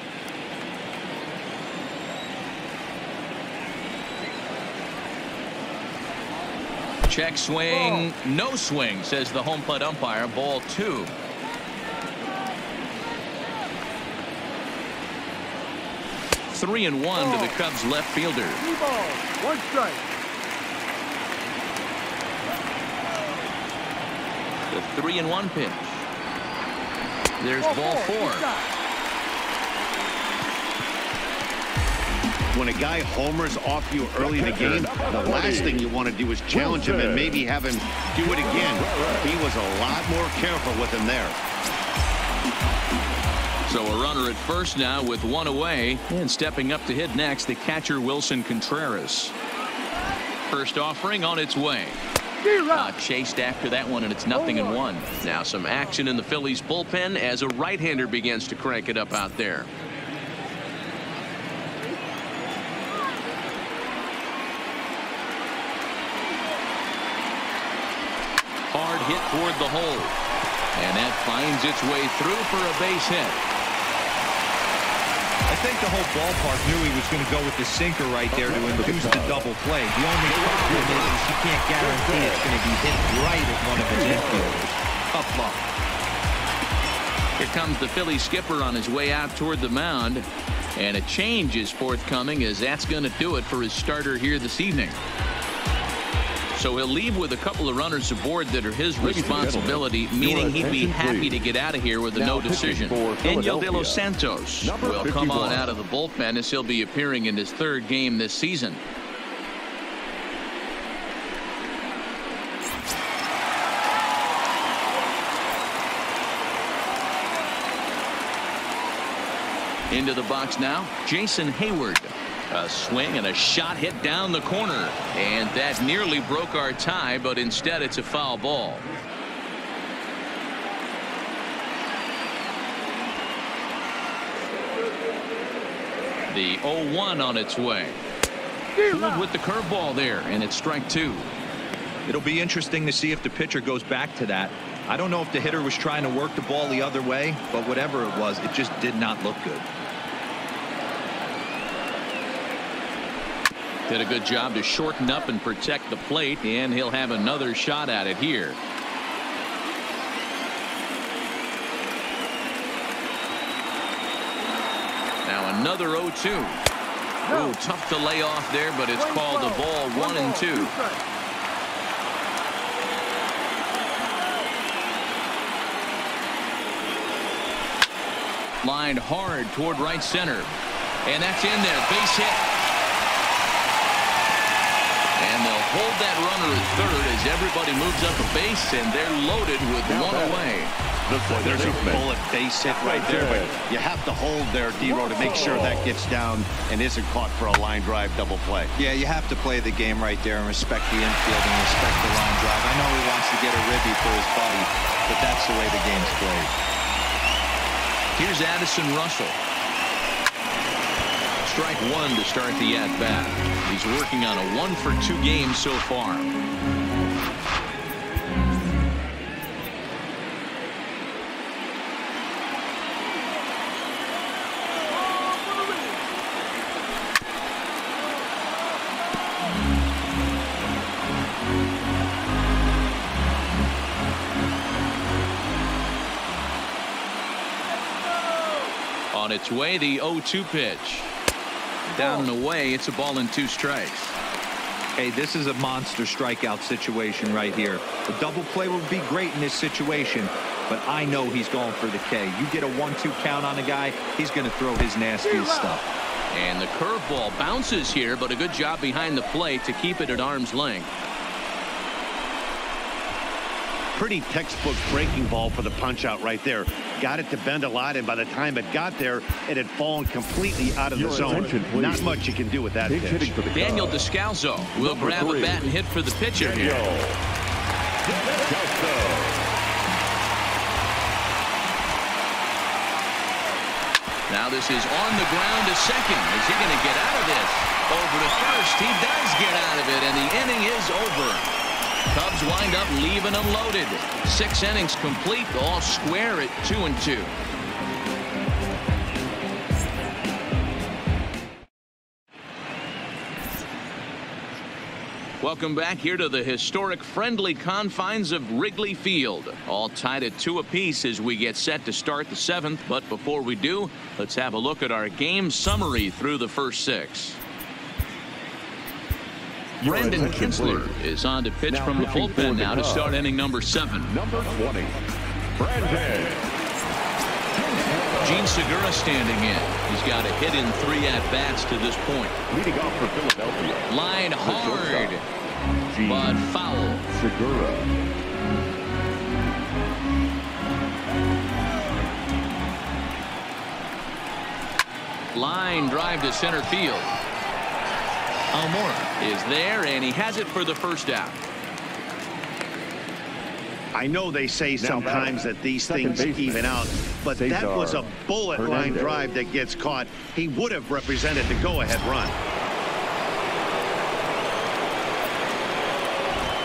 Check swing. No swing, says the home plate umpire. Ball 2. Three and 1 to the Cubs left fielder. 3 balls, 1 strike. The 3-1 pitch. There's ball 4. When a guy homers off you early in the game, the last thing you want to do is challenge him and maybe have him do it again. He was a lot more careful with him there. So a runner at first now with 1 away, and stepping up to hit next, the catcher Wilson Contreras. First offering on its way. Chased after that one, and it's 0-1. Now some action in the Phillies bullpen as a right-hander begins to crank it up out there. Hard hit toward the hole, and that finds its way through for a base hit. I think the whole ballpark knew he was going to go with the sinker right there to induce the double play. The only problem is you can't guarantee it's going to be hit right at one of his infielders. Tough luck. Here comes the Philly skipper on his way out toward the mound, and a change is forthcoming, as that's going to do it for his starter here this evening. So he'll leave with a couple of runners aboard that are his responsibility, meaning he'd be happy to get out of here with a no decision. Daniel De Los Santos will come on out of the bullpen as he'll be appearing in his 3rd game this season. Into the box now, Jason Hayward. A swing and a shot hit down the corner. And that nearly broke our tie, but instead it's a foul ball. The 0-1 on its way. Fooled with the curveball there, and it's strike two. It'll be interesting to see if the pitcher goes back to that. I don't know if the hitter was trying to work the ball the other way, but whatever it was, it just did not look good. Did a good job to shorten up and protect the plate, and he'll have another shot at it here. Now another 0-2. Oh, tough to lay off there, but it's called a ball 1-2. Lined hard toward right center. And that's in there. Base hit. And they'll hold that runner at third as everybody moves up a base, and they're loaded with one away. There's a bullet base hit right there, but you have to hold there, D-Row, to make sure that gets down and isn't caught for a line drive double play. Yeah, you have to play the game right there and respect the infield and respect the line drive. I know he wants to get a ribby for his buddy, but that's the way the game's played. Here's Addison Russell. Strike one to start the at-bat. He's working on a 1-for-2 game so far. On its way, the 0-2 pitch. Down and away, it's a ball and 2 strikes. Hey, this is a monster strikeout situation right here. A double play would be great in this situation, but I know he's going for the K. You get a 1-2 count on a guy, he's going to throw his nastiest stuff. And the curveball bounces here, but a good job behind the plate to keep it at arm's length. Pretty textbook breaking ball for the punch out right there. Got it to bend a lot, and by the time it got there, it had fallen completely out of the zone. Not much you can do with that pitch. Daniel Descalso will grab a bat and hit for the pitcher here. Now this is on the ground to second. Is he going to get out of this? Over to first. He does get out of it, and the inning is over. Cubs wind up leaving them loaded. 6 innings complete, all square at 2-2. Welcome back here to the historic friendly confines of Wrigley Field. All tied at 2 apiece as we get set to start the 7th. But before we do, let's have a look at our game summary through the first 6. Brendan Kinsler is on to pitch from the bullpen now to start inning number 7. Number 20, Brandon. Gene Segura standing in. He's got a hit in 3 at-bats to this point. Leading off for Philadelphia. Line hard, but foul. Segura. Line drive to center field. Almora is there, and he has it for the first out. I know they say sometimes that these things even out, but that was a bullet line drive that gets caught. He would have represented the go-ahead run.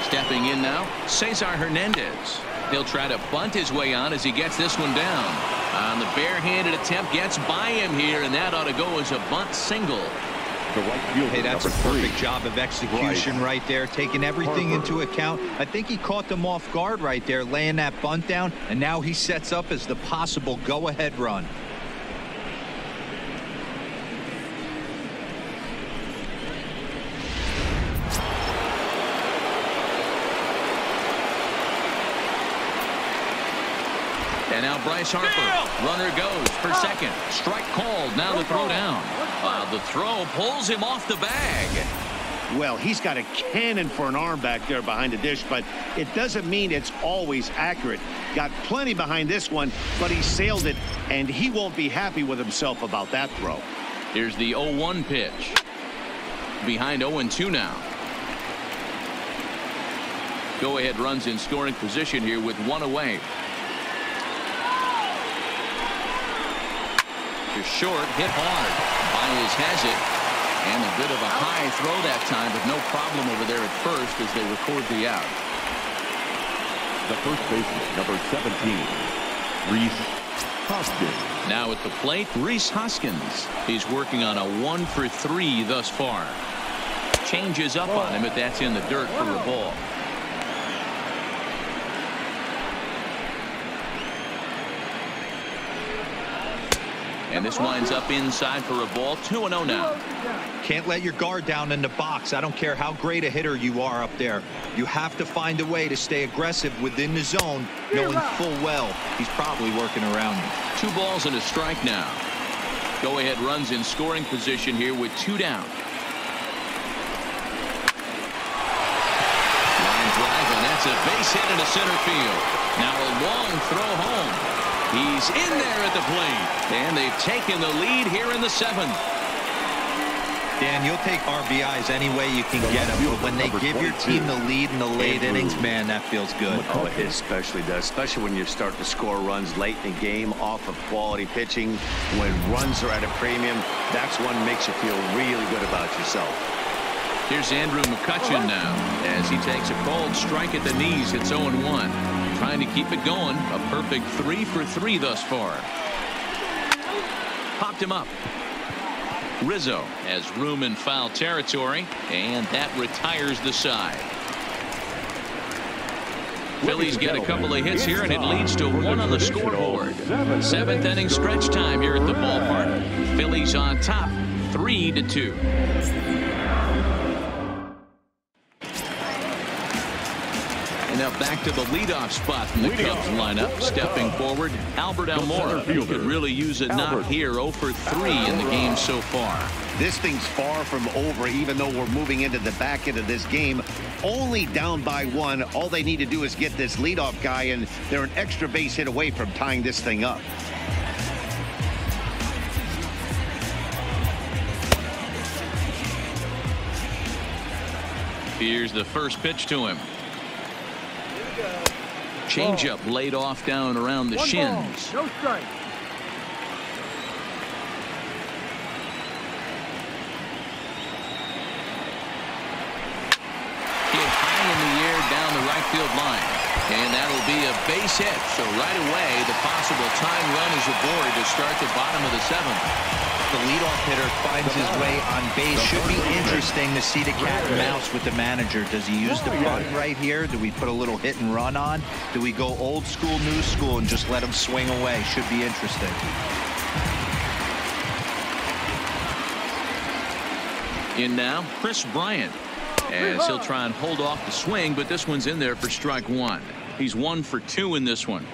Stepping in now, Cesar Hernandez. He'll try to bunt his way on as he gets this one down. On the barehanded attempt, gets by him here, and that ought to go as a bunt single. Hey, that's a perfect job of execution right there, taking everything into account. I think he caught them off guard right there, laying that bunt down, and now he sets up as the possible go-ahead run. And now Bryce Harper. Runner goes for second. Strike called. Now the throw down. The throw pulls him off the bag. Well, he's got a cannon for an arm back there behind the dish, but it doesn't mean it's always accurate. Got plenty behind this one, but he sailed it, and he won't be happy with himself about that throw. Here's the 0-1 pitch. Behind 0-2 now. Go-ahead runs in scoring position here with one away. To short, hit hard. Baez has it. And a bit of a high throw that time, but no problem over there at first as they record the out. The first baseman, number 17, Rhys Hoskins. Now at the plate, Rhys Hoskins. He's working on a 1-for-3 thus far. Changes up on him, but that's in the dirt for a ball. And this winds up inside for a ball. 2-0 now. Can't let your guard down in the box. I don't care how great a hitter you are up there. You have to find a way to stay aggressive within the zone, knowing full well he's probably working around you. 2 balls and a strike now. Go ahead runs in scoring position here with 2 down. Line drive, and that's a base hit into center field. Now a long throw home. He's in there at the plate, and they've taken the lead here in the 7th. Dan, you'll take RBIs any way you can get them, but when they give your team the lead in the late innings, man, that feels good. Oh, it especially does, especially when you start to score runs late in the game off of quality pitching. When runs are at a premium, that's what makes you feel really good about yourself. Here's Andrew McCutchen now as he takes a cold strike at the knees. It's 0-1. Trying to keep it going. A perfect 3-for-3 thus far. Popped him up. Rizzo has room in foul territory, and that retires the side. Phillies get a couple of hits here, and it leads to 1 on the scoreboard. 7th inning stretch time here at the ballpark. Phillies on top, 3-2. Now back to the leadoff spot in the Cubs lineup. Stepping forward, Albert Almora, who could really use a knock here. 0-for-3 in the game so far. This thing's far from over, even though we're moving into the back end of this game. Only down by 1. All they need to do is get this leadoff guy, and they're an extra base hit away from tying this thing up. Here's the first pitch to him. Changeup laid off down around the shins. No strike. Hit high in the air down the right field line. And that'll be a base hit. So right away, the possible tying run is aboard to start the bottom of the 7th. The leadoff hitter finds his way on base. Should be interesting to see the cat and mouse with the manager. Does he use the bunt right here? Do we put a little hit and run on? Do we go old school, new school, and just let him swing away? Should be interesting. In now, Chris Bryant. As he'll try and hold off the swing, but this one's in there for strike 1. He's 1-for-2 in this one.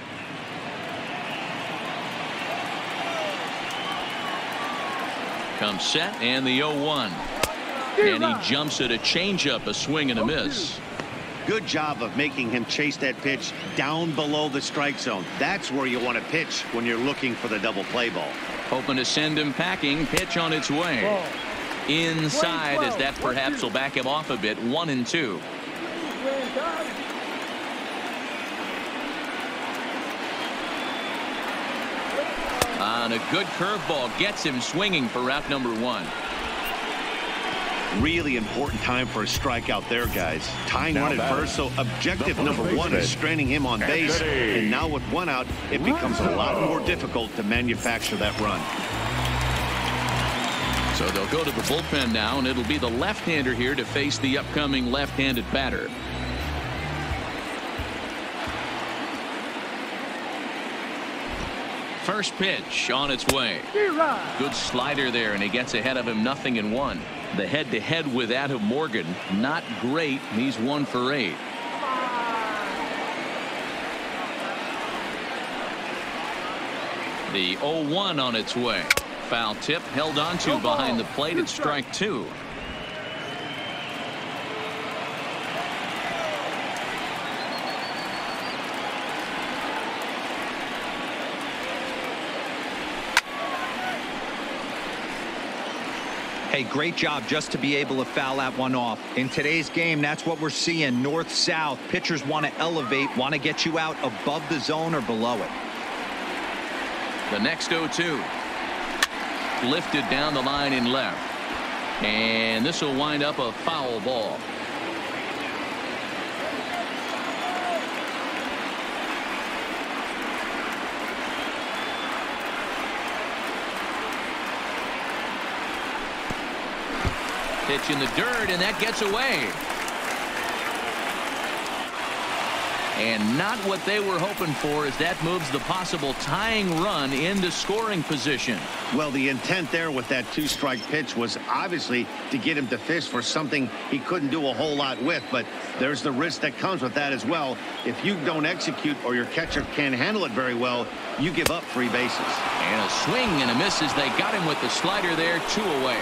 Comes set, and the 0-1. And he jumps at a changeup, a swing and a miss. Good job of making him chase that pitch down below the strike zone. That's where you want to pitch when you're looking for the double play ball. Hoping to send him packing. Pitch on its way. Inside, as that perhaps will back him off a bit. 1-2. On a good curveball, gets him swinging for out number 1. Really important time for a strikeout there, guys. Tying run at first, so objective number 1 is straining him on base. And now with 1 out, it becomes a lot more difficult to manufacture that run. So they'll go to the bullpen now, and it'll be the left-hander here to face the upcoming left-handed batter. First pitch on its way. Good slider there, and he gets ahead of him. 0-1. The head-to-head with Adam Morgan, not great. He's 1-for-8. The 0-1 on its way. Foul tip held onto behind the plate at strike 2. Hey, great job just to be able to foul that one off. In today's game, that's what we're seeing. North-south. Pitchers want to elevate, want to get you out above the zone or below it. The next 0-2. Lifted down the line in left. And this will wind up a foul ball. Pitch in the dirt, and that gets away. And not what they were hoping for, as that moves the possible tying run into scoring position. Well, the intent there with that two-strike pitch was obviously to get him to fish for something he couldn't do a whole lot with, but there's the risk that comes with that as well. If you don't execute or your catcher can't handle it very well, you give up 3 bases. And a swing and a miss as they got him with the slider there, 2 away.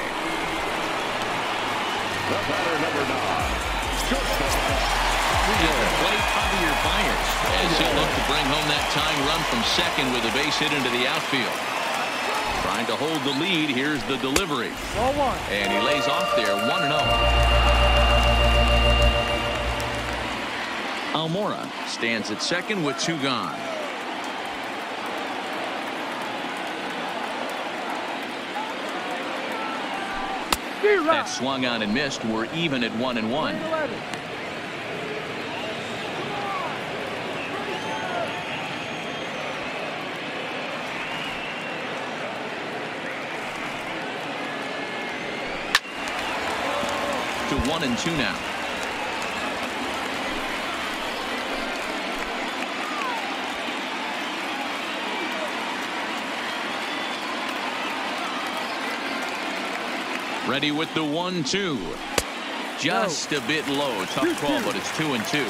The batter, number 9, shortstop. Play Javier Baez as he'll look to bring home that tying run from second with a base hit into the outfield. Trying to hold the lead. Here's the delivery. 0-1. And he lays off there, 1-0. Almora stands at second with 2 gone. That swung on and missed. We're even at 1-1. 1-2 now. Ready with the 1-2. Just a bit low. Tough call, but it's 2-2.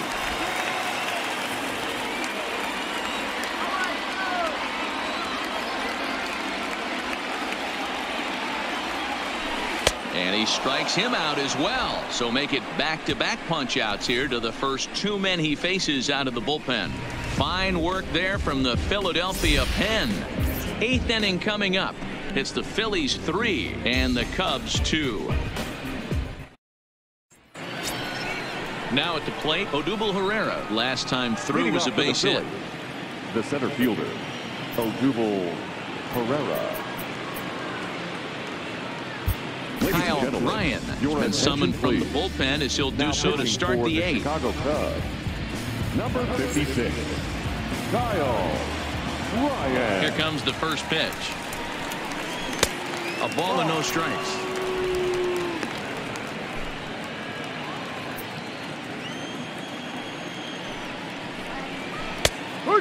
And he strikes him out as well. So make it back-to-back punch-outs here to the first 2 men he faces out of the bullpen. Fine work there from the Philadelphia pen. 8th inning coming up. It's the Phillies 3 and the Cubs 2. Now at the plate, Odubel Herrera. Last time through was a base hit. The center fielder, Odubel Herrera. Kyle Ryan has been summoned from the bullpen as he'll do so to start the 8th. Chicago Cubs, number 56, Kyle Ryan. Here comes the first pitch. A ball and no strikes.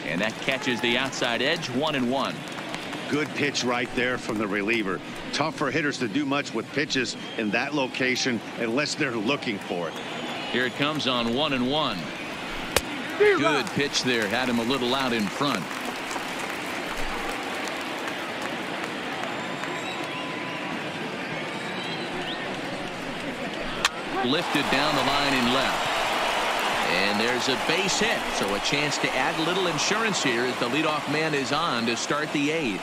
And that catches the outside edge, 1-1. Good pitch right there from the reliever. Tough for hitters to do much with pitches in that location unless they're looking for it. Here it comes on 1-1. Good pitch there. Had him a little out in front. Lifted down the line in left. And there's a base hit. So a chance to add a little insurance here as the leadoff man is on to start the 8th.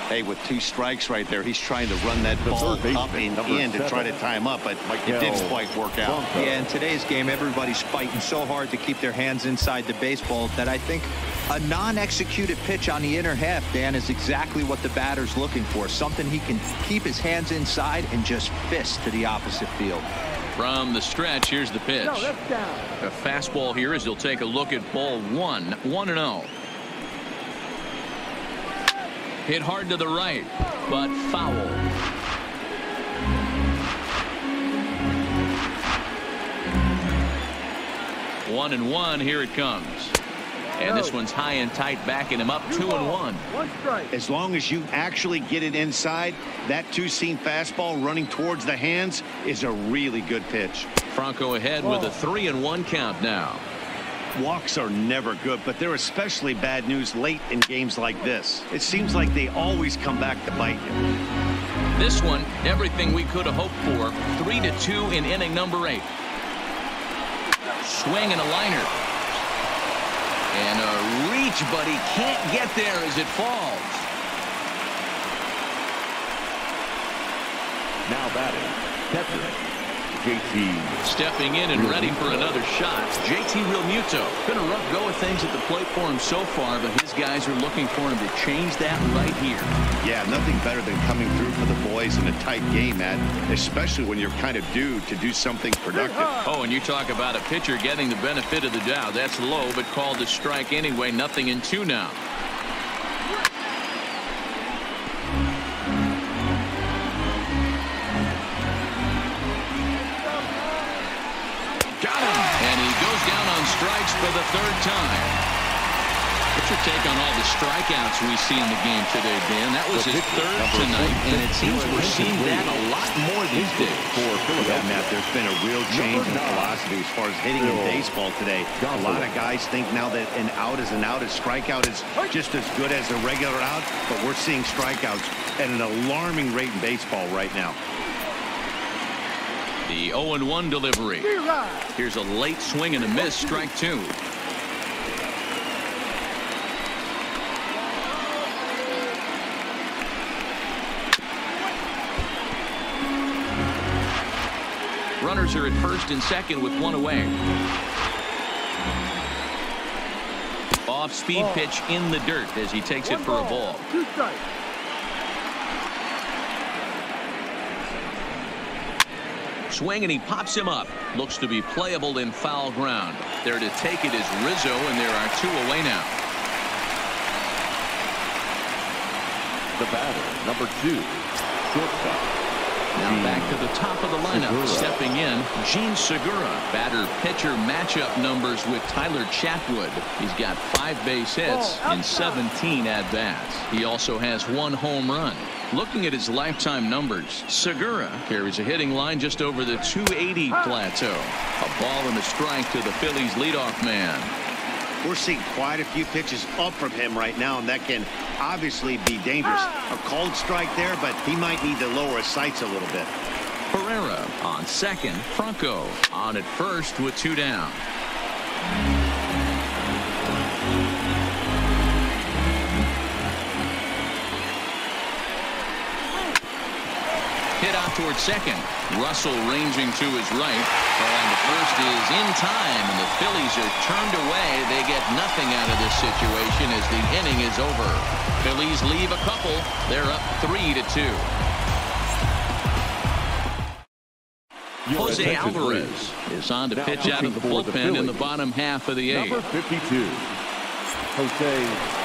Hey, with 2 strikes right there, he's trying to run that ball up and in to try to tie him up, but it didn't quite work out. Yeah, in today's game, everybody's fighting so hard to keep their hands inside the baseball that I think a non-executed pitch on the inner half, Dan, is exactly what the batter's looking for. Something he can keep his hands inside and just fist to the opposite field. From the stretch, here's the pitch. No, that's down. A fastball here as he'll take a look at ball 1. 1-0. Hit hard to the right, but foul. 1-1. Here it comes. And this one's high and tight, backing him up. 2-1. 1 strike. As long as you actually get it inside, that 2-seam fastball running towards the hands is a really good pitch. Franco ahead with a 3-1 count now. Walks are never good, but they're especially bad news late in games like this. It seems like they always come back to bite you. This one, everything we could have hoped for. 3-2 in inning number 8. Swing and a liner. And a reach, but he can't get there as it falls. Now batting, catcher, JT. Stepping in and ready for another shot, JT Realmuto. Been a rough go of things at the plate for him so far, but his guys are looking for him to change that right here. Yeah, nothing better than coming through for the boys in a tight game, Matt, especially when you're kind of due to do something productive. Oh, and you talk about a pitcher getting the benefit of the doubt. That's low, but called a strike anyway. Nothing in 2 now. Strikes for the 3rd time. What's your take on all the strikeouts we see in the game today, Dan? That was his 3rd tonight, and it seems we're seeing that a lot more these days. Yeah, Matt, there's been a real change in philosophy as far as hitting in baseball today. A lot of guys think now that an out is an out, a strikeout is just as good as a regular out, but we're seeing strikeouts at an alarming rate in baseball right now. The 0-1 delivery. Here's a late swing and a miss, strike 2. Runners are at first and second with 1 away. Off-speed pitch in the dirt as he takes it for a ball. Swing and he pops him up. Looks to be playable in foul ground. There to take it is Rizzo, and there are 2 away now. The batter, number 2, shortstop. Now back to the top of the lineup. Segura. Stepping in, Gene Segura. Batter-pitcher matchup numbers with Tyler Chatwood. He's got 5 base hits in 17 at-bats. He also has 1 home run. Looking at his lifetime numbers, Segura carries a hitting line just over the 280 plateau. A ball and a strike to the Phillies leadoff man. We're seeing quite a few pitches up from him right now, and that can obviously be dangerous. A called strike there, but he might need to lower his sights a little bit. Pereira on second. Franco on at first with 2 down. Hit out towards second. Russell ranging to his right. And the first is in time, and the Phillies are turned away. They get nothing out of this situation as the inning is over. Phillies leave a couple. They're up 3-2. Jose Alvarez is on to pitch out of the bullpen in the bottom half of the 8th. Number 52, Jose.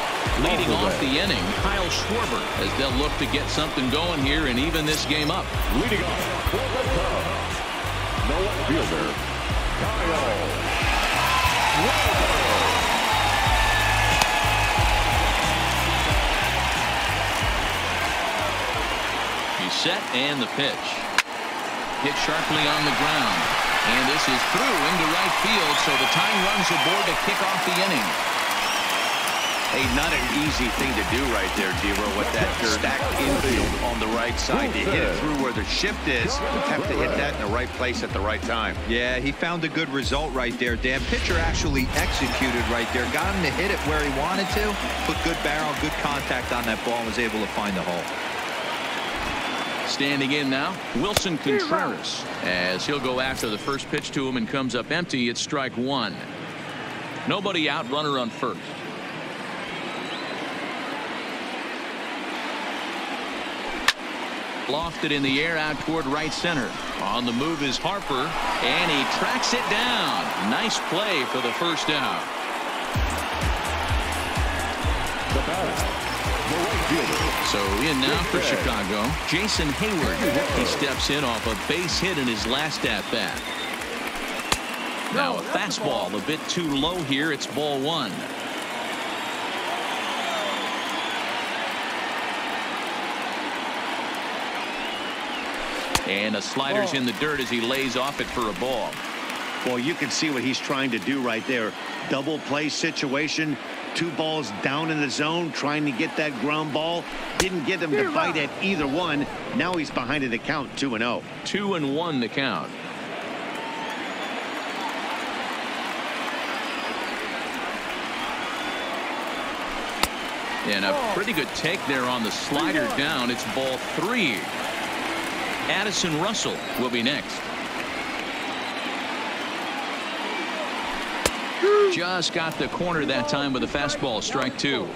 Leading off the inning, Kyle Schwarber, as they'll look to get something going here and even this game up. Leading off for the Cubs, no fielder, Kyle Schwarber. He's set and the pitch. Hit sharply on the ground. And this is through into right field, so the tying runs aboard to kick off the inning. Hey, not an easy thing to do right there, Giro, with that stacked infield on the right side. To hit it through where the shift is, have to hit that in the right place at the right time. Yeah, he found a good result right there, Dan. Pitcher actually executed right there. Got him to hit it where he wanted to. Put good barrel, good contact on that ball, and was able to find the hole. Standing in now, Wilson Contreras, as he'll go after the first pitch to him and comes up empty. It's strike 1. Nobody out, runner on first. Lofted in the air out toward right center. On the move is Harper, and he tracks it down. Nice play for the first out. The batter, the right fielder. So in now for Chicago, Jason Hayward. He steps in off a base hit in his last at-bat. Now a fastball a bit too low here. It's ball 1. And a slider's in the dirt as he lays off it for a ball. Well, you can see what he's trying to do right there. Double play situation. 2 balls down in the zone, trying to get that ground ball. Didn't get him to bite at either one. Now he's behind in the count, 2-0. 2-1 the count. And a pretty good take there on the slider down. It's ball 3. Addison Russell will be next. Just got the corner that time with a fastball, strike 2.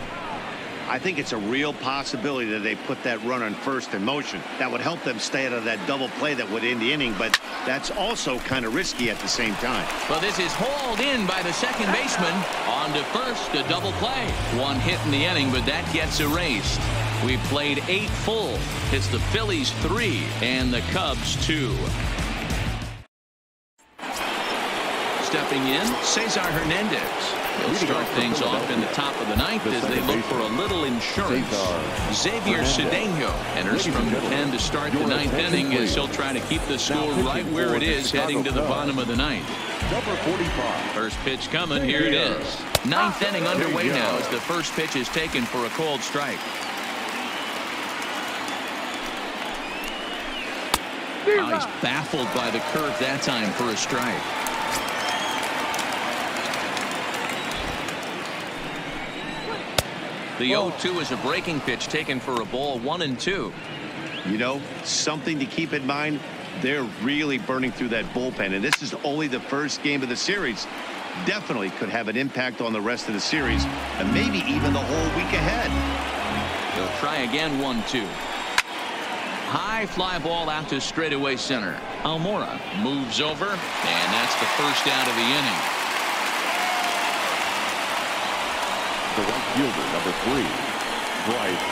I think it's a real possibility that they put that run on first in motion. That would help them stay out of that double play that would end the inning, but that's also kind of risky at the same time. Well, this is hauled in by the second baseman. On to first, a double play. One hit in the inning, but that gets erased. We've played 8 full. It's the Phillies 3 and the Cubs 2. Stepping in, Cesar Hernandez. He'll start things off in the top of the ninth as they look for a little insurance. Xavier Cedeno enters from the pen to start the ninth inning as he'll try to keep the score right where it is heading to the bottom of the ninth. Number 45. First pitch coming. Here it is. Ninth inning underway now as the first pitch is taken for a called strike. Oh, he's baffled by the curve that time for a strike. The 0-2 is a breaking pitch taken for a ball, 1-2. You know, something to keep in mind, they're really burning through that bullpen, and this is only the first game of the series. Definitely could have an impact on the rest of the series, and maybe even the whole week ahead. He'll try again, 1-2. High fly ball out to straightaway center. Almora moves over, and that's the first out of the inning. The right fielder, number 3, Bryce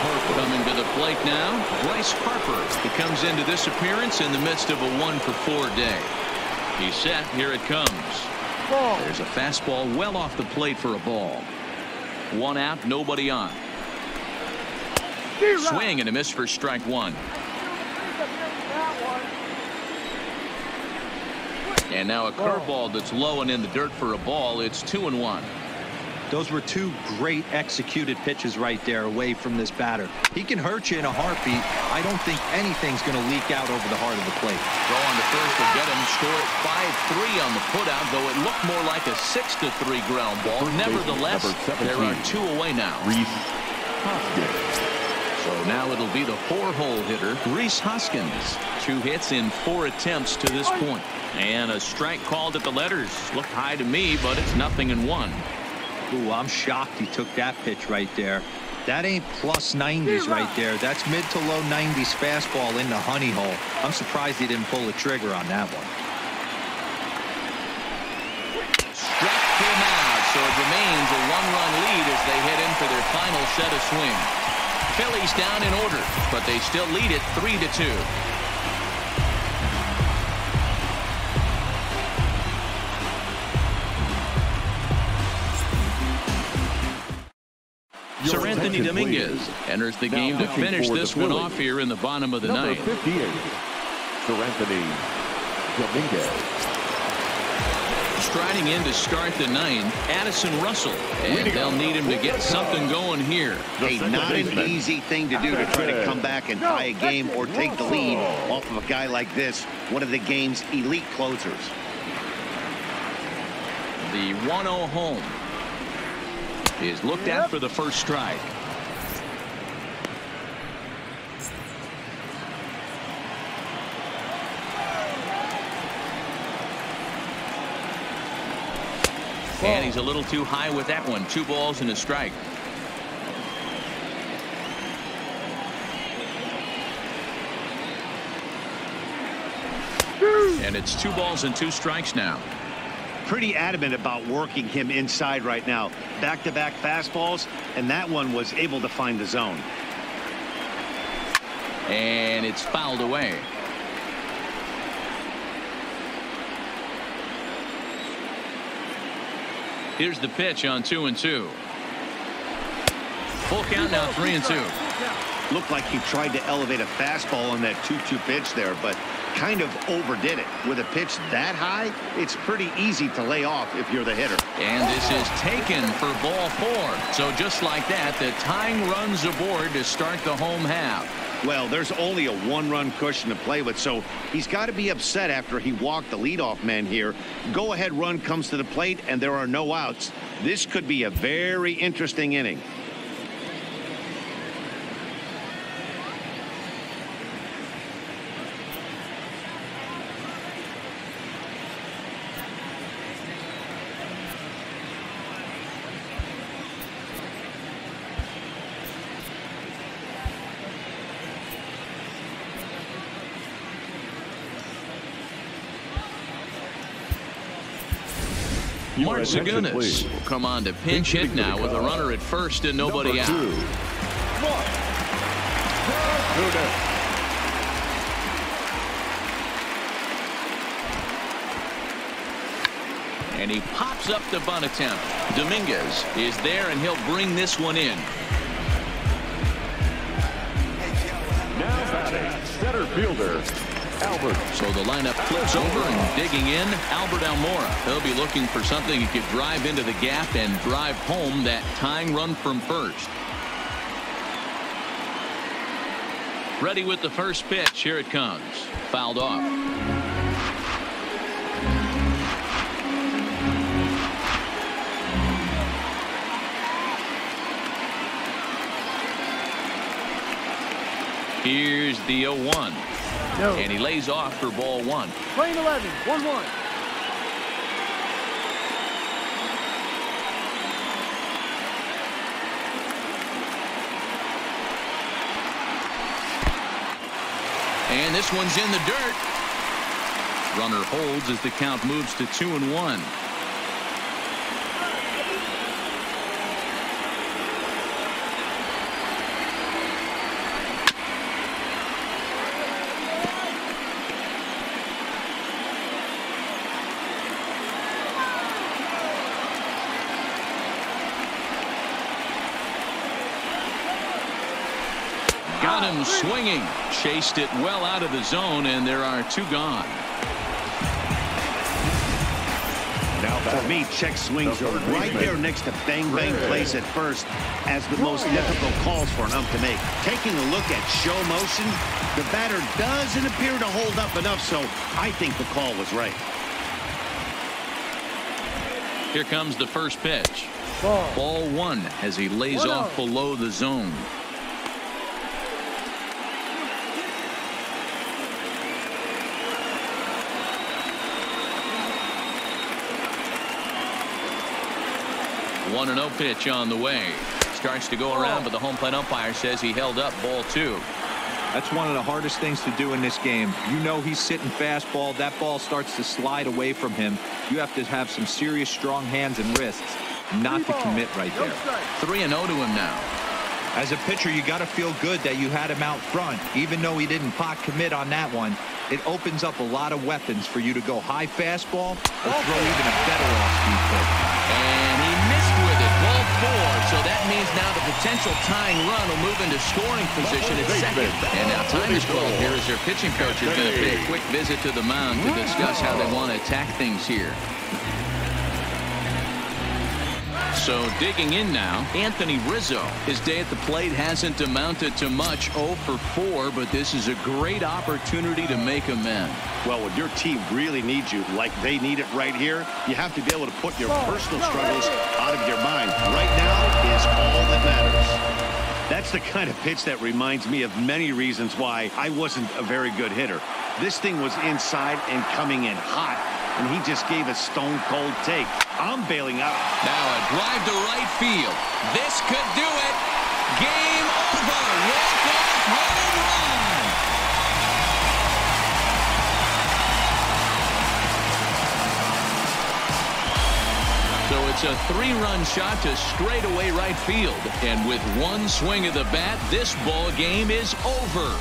Harper. Coming to the plate now, Bryce Harper. He comes into this appearance in the midst of a 1-for-4 day. He's set. Here it comes. There's a fastball well off the plate for a ball. One out, nobody on. Swing and a miss for strike 1. And now a curveball that's low and in the dirt for a ball. It's 2-1. Those were 2 great executed pitches right there away from this batter. He can hurt you in a heartbeat. I don't think anything's going to leak out over the heart of the plate. Go on to first to get him. Score at 5-3 on the putout, though it looked more like a 6-3 ground ball. Nevertheless, there are 2 away now. So now it'll be the 4-hole hitter, Rhys Hoskins. 2 hits in 4 attempts to this point. And a strike called at the letters. Looked high to me, but it's 0-1. Ooh, I'm shocked he took that pitch right there. That ain't plus 90s right there. That's mid to low 90s fastball in the honey hole. I'm surprised he didn't pull the trigger on that one. Struck him out, so it remains a 1-run lead as they head in for their final set of swings. Phillies down in order, but they still lead it 3-2. Sir Anthony Dominguez enters the game to finish this one off here in the bottom of the ninth. Number 58, Sir Anthony Dominguez. Striding in to start the ninth, Addison Russell, and they'll need him to get something going here. Hey, not an easy thing to do to try to come back and tie a game or take the lead off of a guy like this, one of the game's elite closers. The 1-0 home is looked at for the first strike. And he's a little too high with that one. 2 balls and a strike. And it's 2 balls and 2 strikes now. Pretty adamant about working him inside right now. Back-to-back fastballs, and that one was able to find the zone. And it's fouled away. Here's the pitch on 2-2. Full count now, 3-2. Looked like he tried to elevate a fastball on that 2-2 pitch there, but kind of overdid it. With a pitch that high, it's pretty easy to lay off if you're the hitter. And this is taken for ball 4. So just like that, the tying runs aboard to start the home half. Well, there's only a 1-run cushion to play with, so he's got to be upset after he walked the leadoff man here. Go-ahead run comes to the plate, and there are no outs. This could be a very interesting inning. Your Mark attention, Zagunis please. will come on to pinch hit now with a runner at first and nobody out. Number 2. And he pops up the bunt attempt. Dominguez is there, and he'll bring this one in. Now batting, center fielder, Albert. So the lineup flips over, and digging in, Albert Almora. He'll be looking for something he could drive into the gap and drive home that tying run from first. Ready with the first pitch. Here it comes. Fouled off. Here's the 0-1. No. And he lays off for ball 1. Playing 11, 1-1. And this one's in the dirt. Runner holds as the count moves to 2-1. Got him swinging. Chased it well out of the zone, and there are 2 gone. Now for me, check swings are right there next to bang bang plays at first as the most difficult calls for an ump to make. Taking a look at show motion, the batter doesn't appear to hold up enough, so I think the call was right. Here comes the first pitch. Ball. Ball 1 as he lays off below the zone. One 1-0 pitch on the way. Starts to go around, but the home plate umpire says he held up ball 2. That's one of the hardest things to do in this game. You know he's sitting fastball. That ball starts to slide away from him. You have to have some serious strong hands and wrists not to commit right there. 3-0 to him now. As a pitcher, you got to feel good that you had him out front. Even though he didn't pot commit on that one, it opens up a lot of weapons for you to go high fastball or throw even a better off-speed pitch. And he missed with it. Ball 4. So that means now the potential tying run will move into scoring position at second. And now time is called here as their pitching coach is going to pay a quick visit to the mound to discuss how they want to attack things here. So digging in now, Anthony Rizzo. His day at the plate hasn't amounted to much. 0 for 4, but this is a great opportunity to make amends. Well, when your team really needs you like they need it right here, you have to be able to put your personal struggles out of your mind. Right now is all that matters. That's the kind of pitch that reminds me of many reasons why I wasn't a very good hitter. This thing was inside and coming in hot, and he just gave a stone-cold take. I'm bailing out. Now a drive to right field. This could do it. Game over. Walk-off home run. So it's a 3-run shot to straightaway right field. And with one swing of the bat, this ball game is over.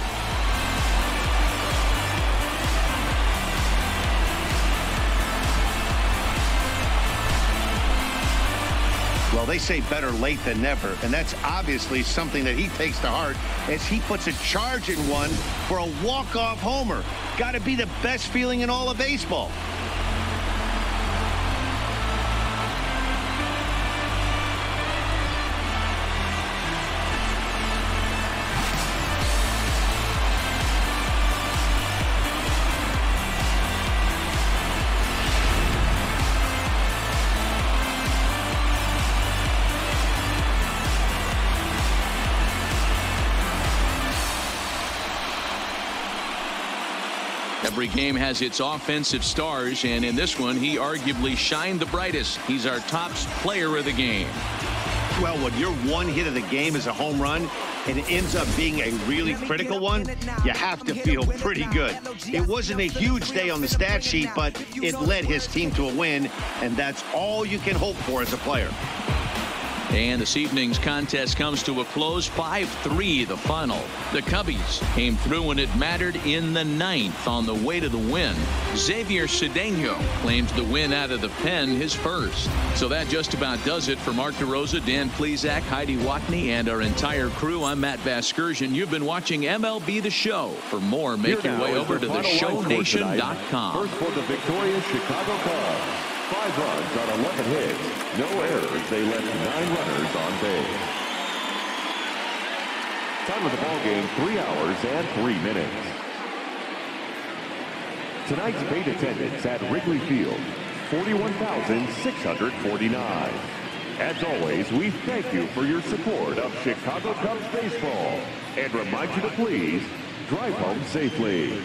Well, they say better late than never, and that's obviously something that he takes to heart as he puts a charge in one for a walk-off homer. Got to be the best feeling in all of baseball. Every game has its offensive stars, and in this one, he arguably shined the brightest. He's our top player of the game. Well, when your one hit of the game is a home run, and it ends up being a really critical one, you have to feel pretty good. It wasn't a huge day on the stat sheet, but it led his team to a win, and that's all you can hope for as a player. And this evening's contest comes to a close, 5-3 the final. The Cubbies came through when it mattered in the 9th on the way to the win. Xavier Cedeno claims the win out of the pen, his first. So that just about does it for Mark DeRosa, Dan Plesac, Heidi Watney, and our entire crew. I'm Matt Vasgersian. You've been watching MLB The Show. For more, make your way over to theshownation.com. First for the victorious Chicago Cubs. 5 runs on 11 hits. No errors. They left 9 runners on base. Time of the ball game, 3 hours and 3 minutes. Tonight's paid attendance at Wrigley Field, 41,649. As always, we thank you for your support of Chicago Cubs baseball and remind you to please drive home safely.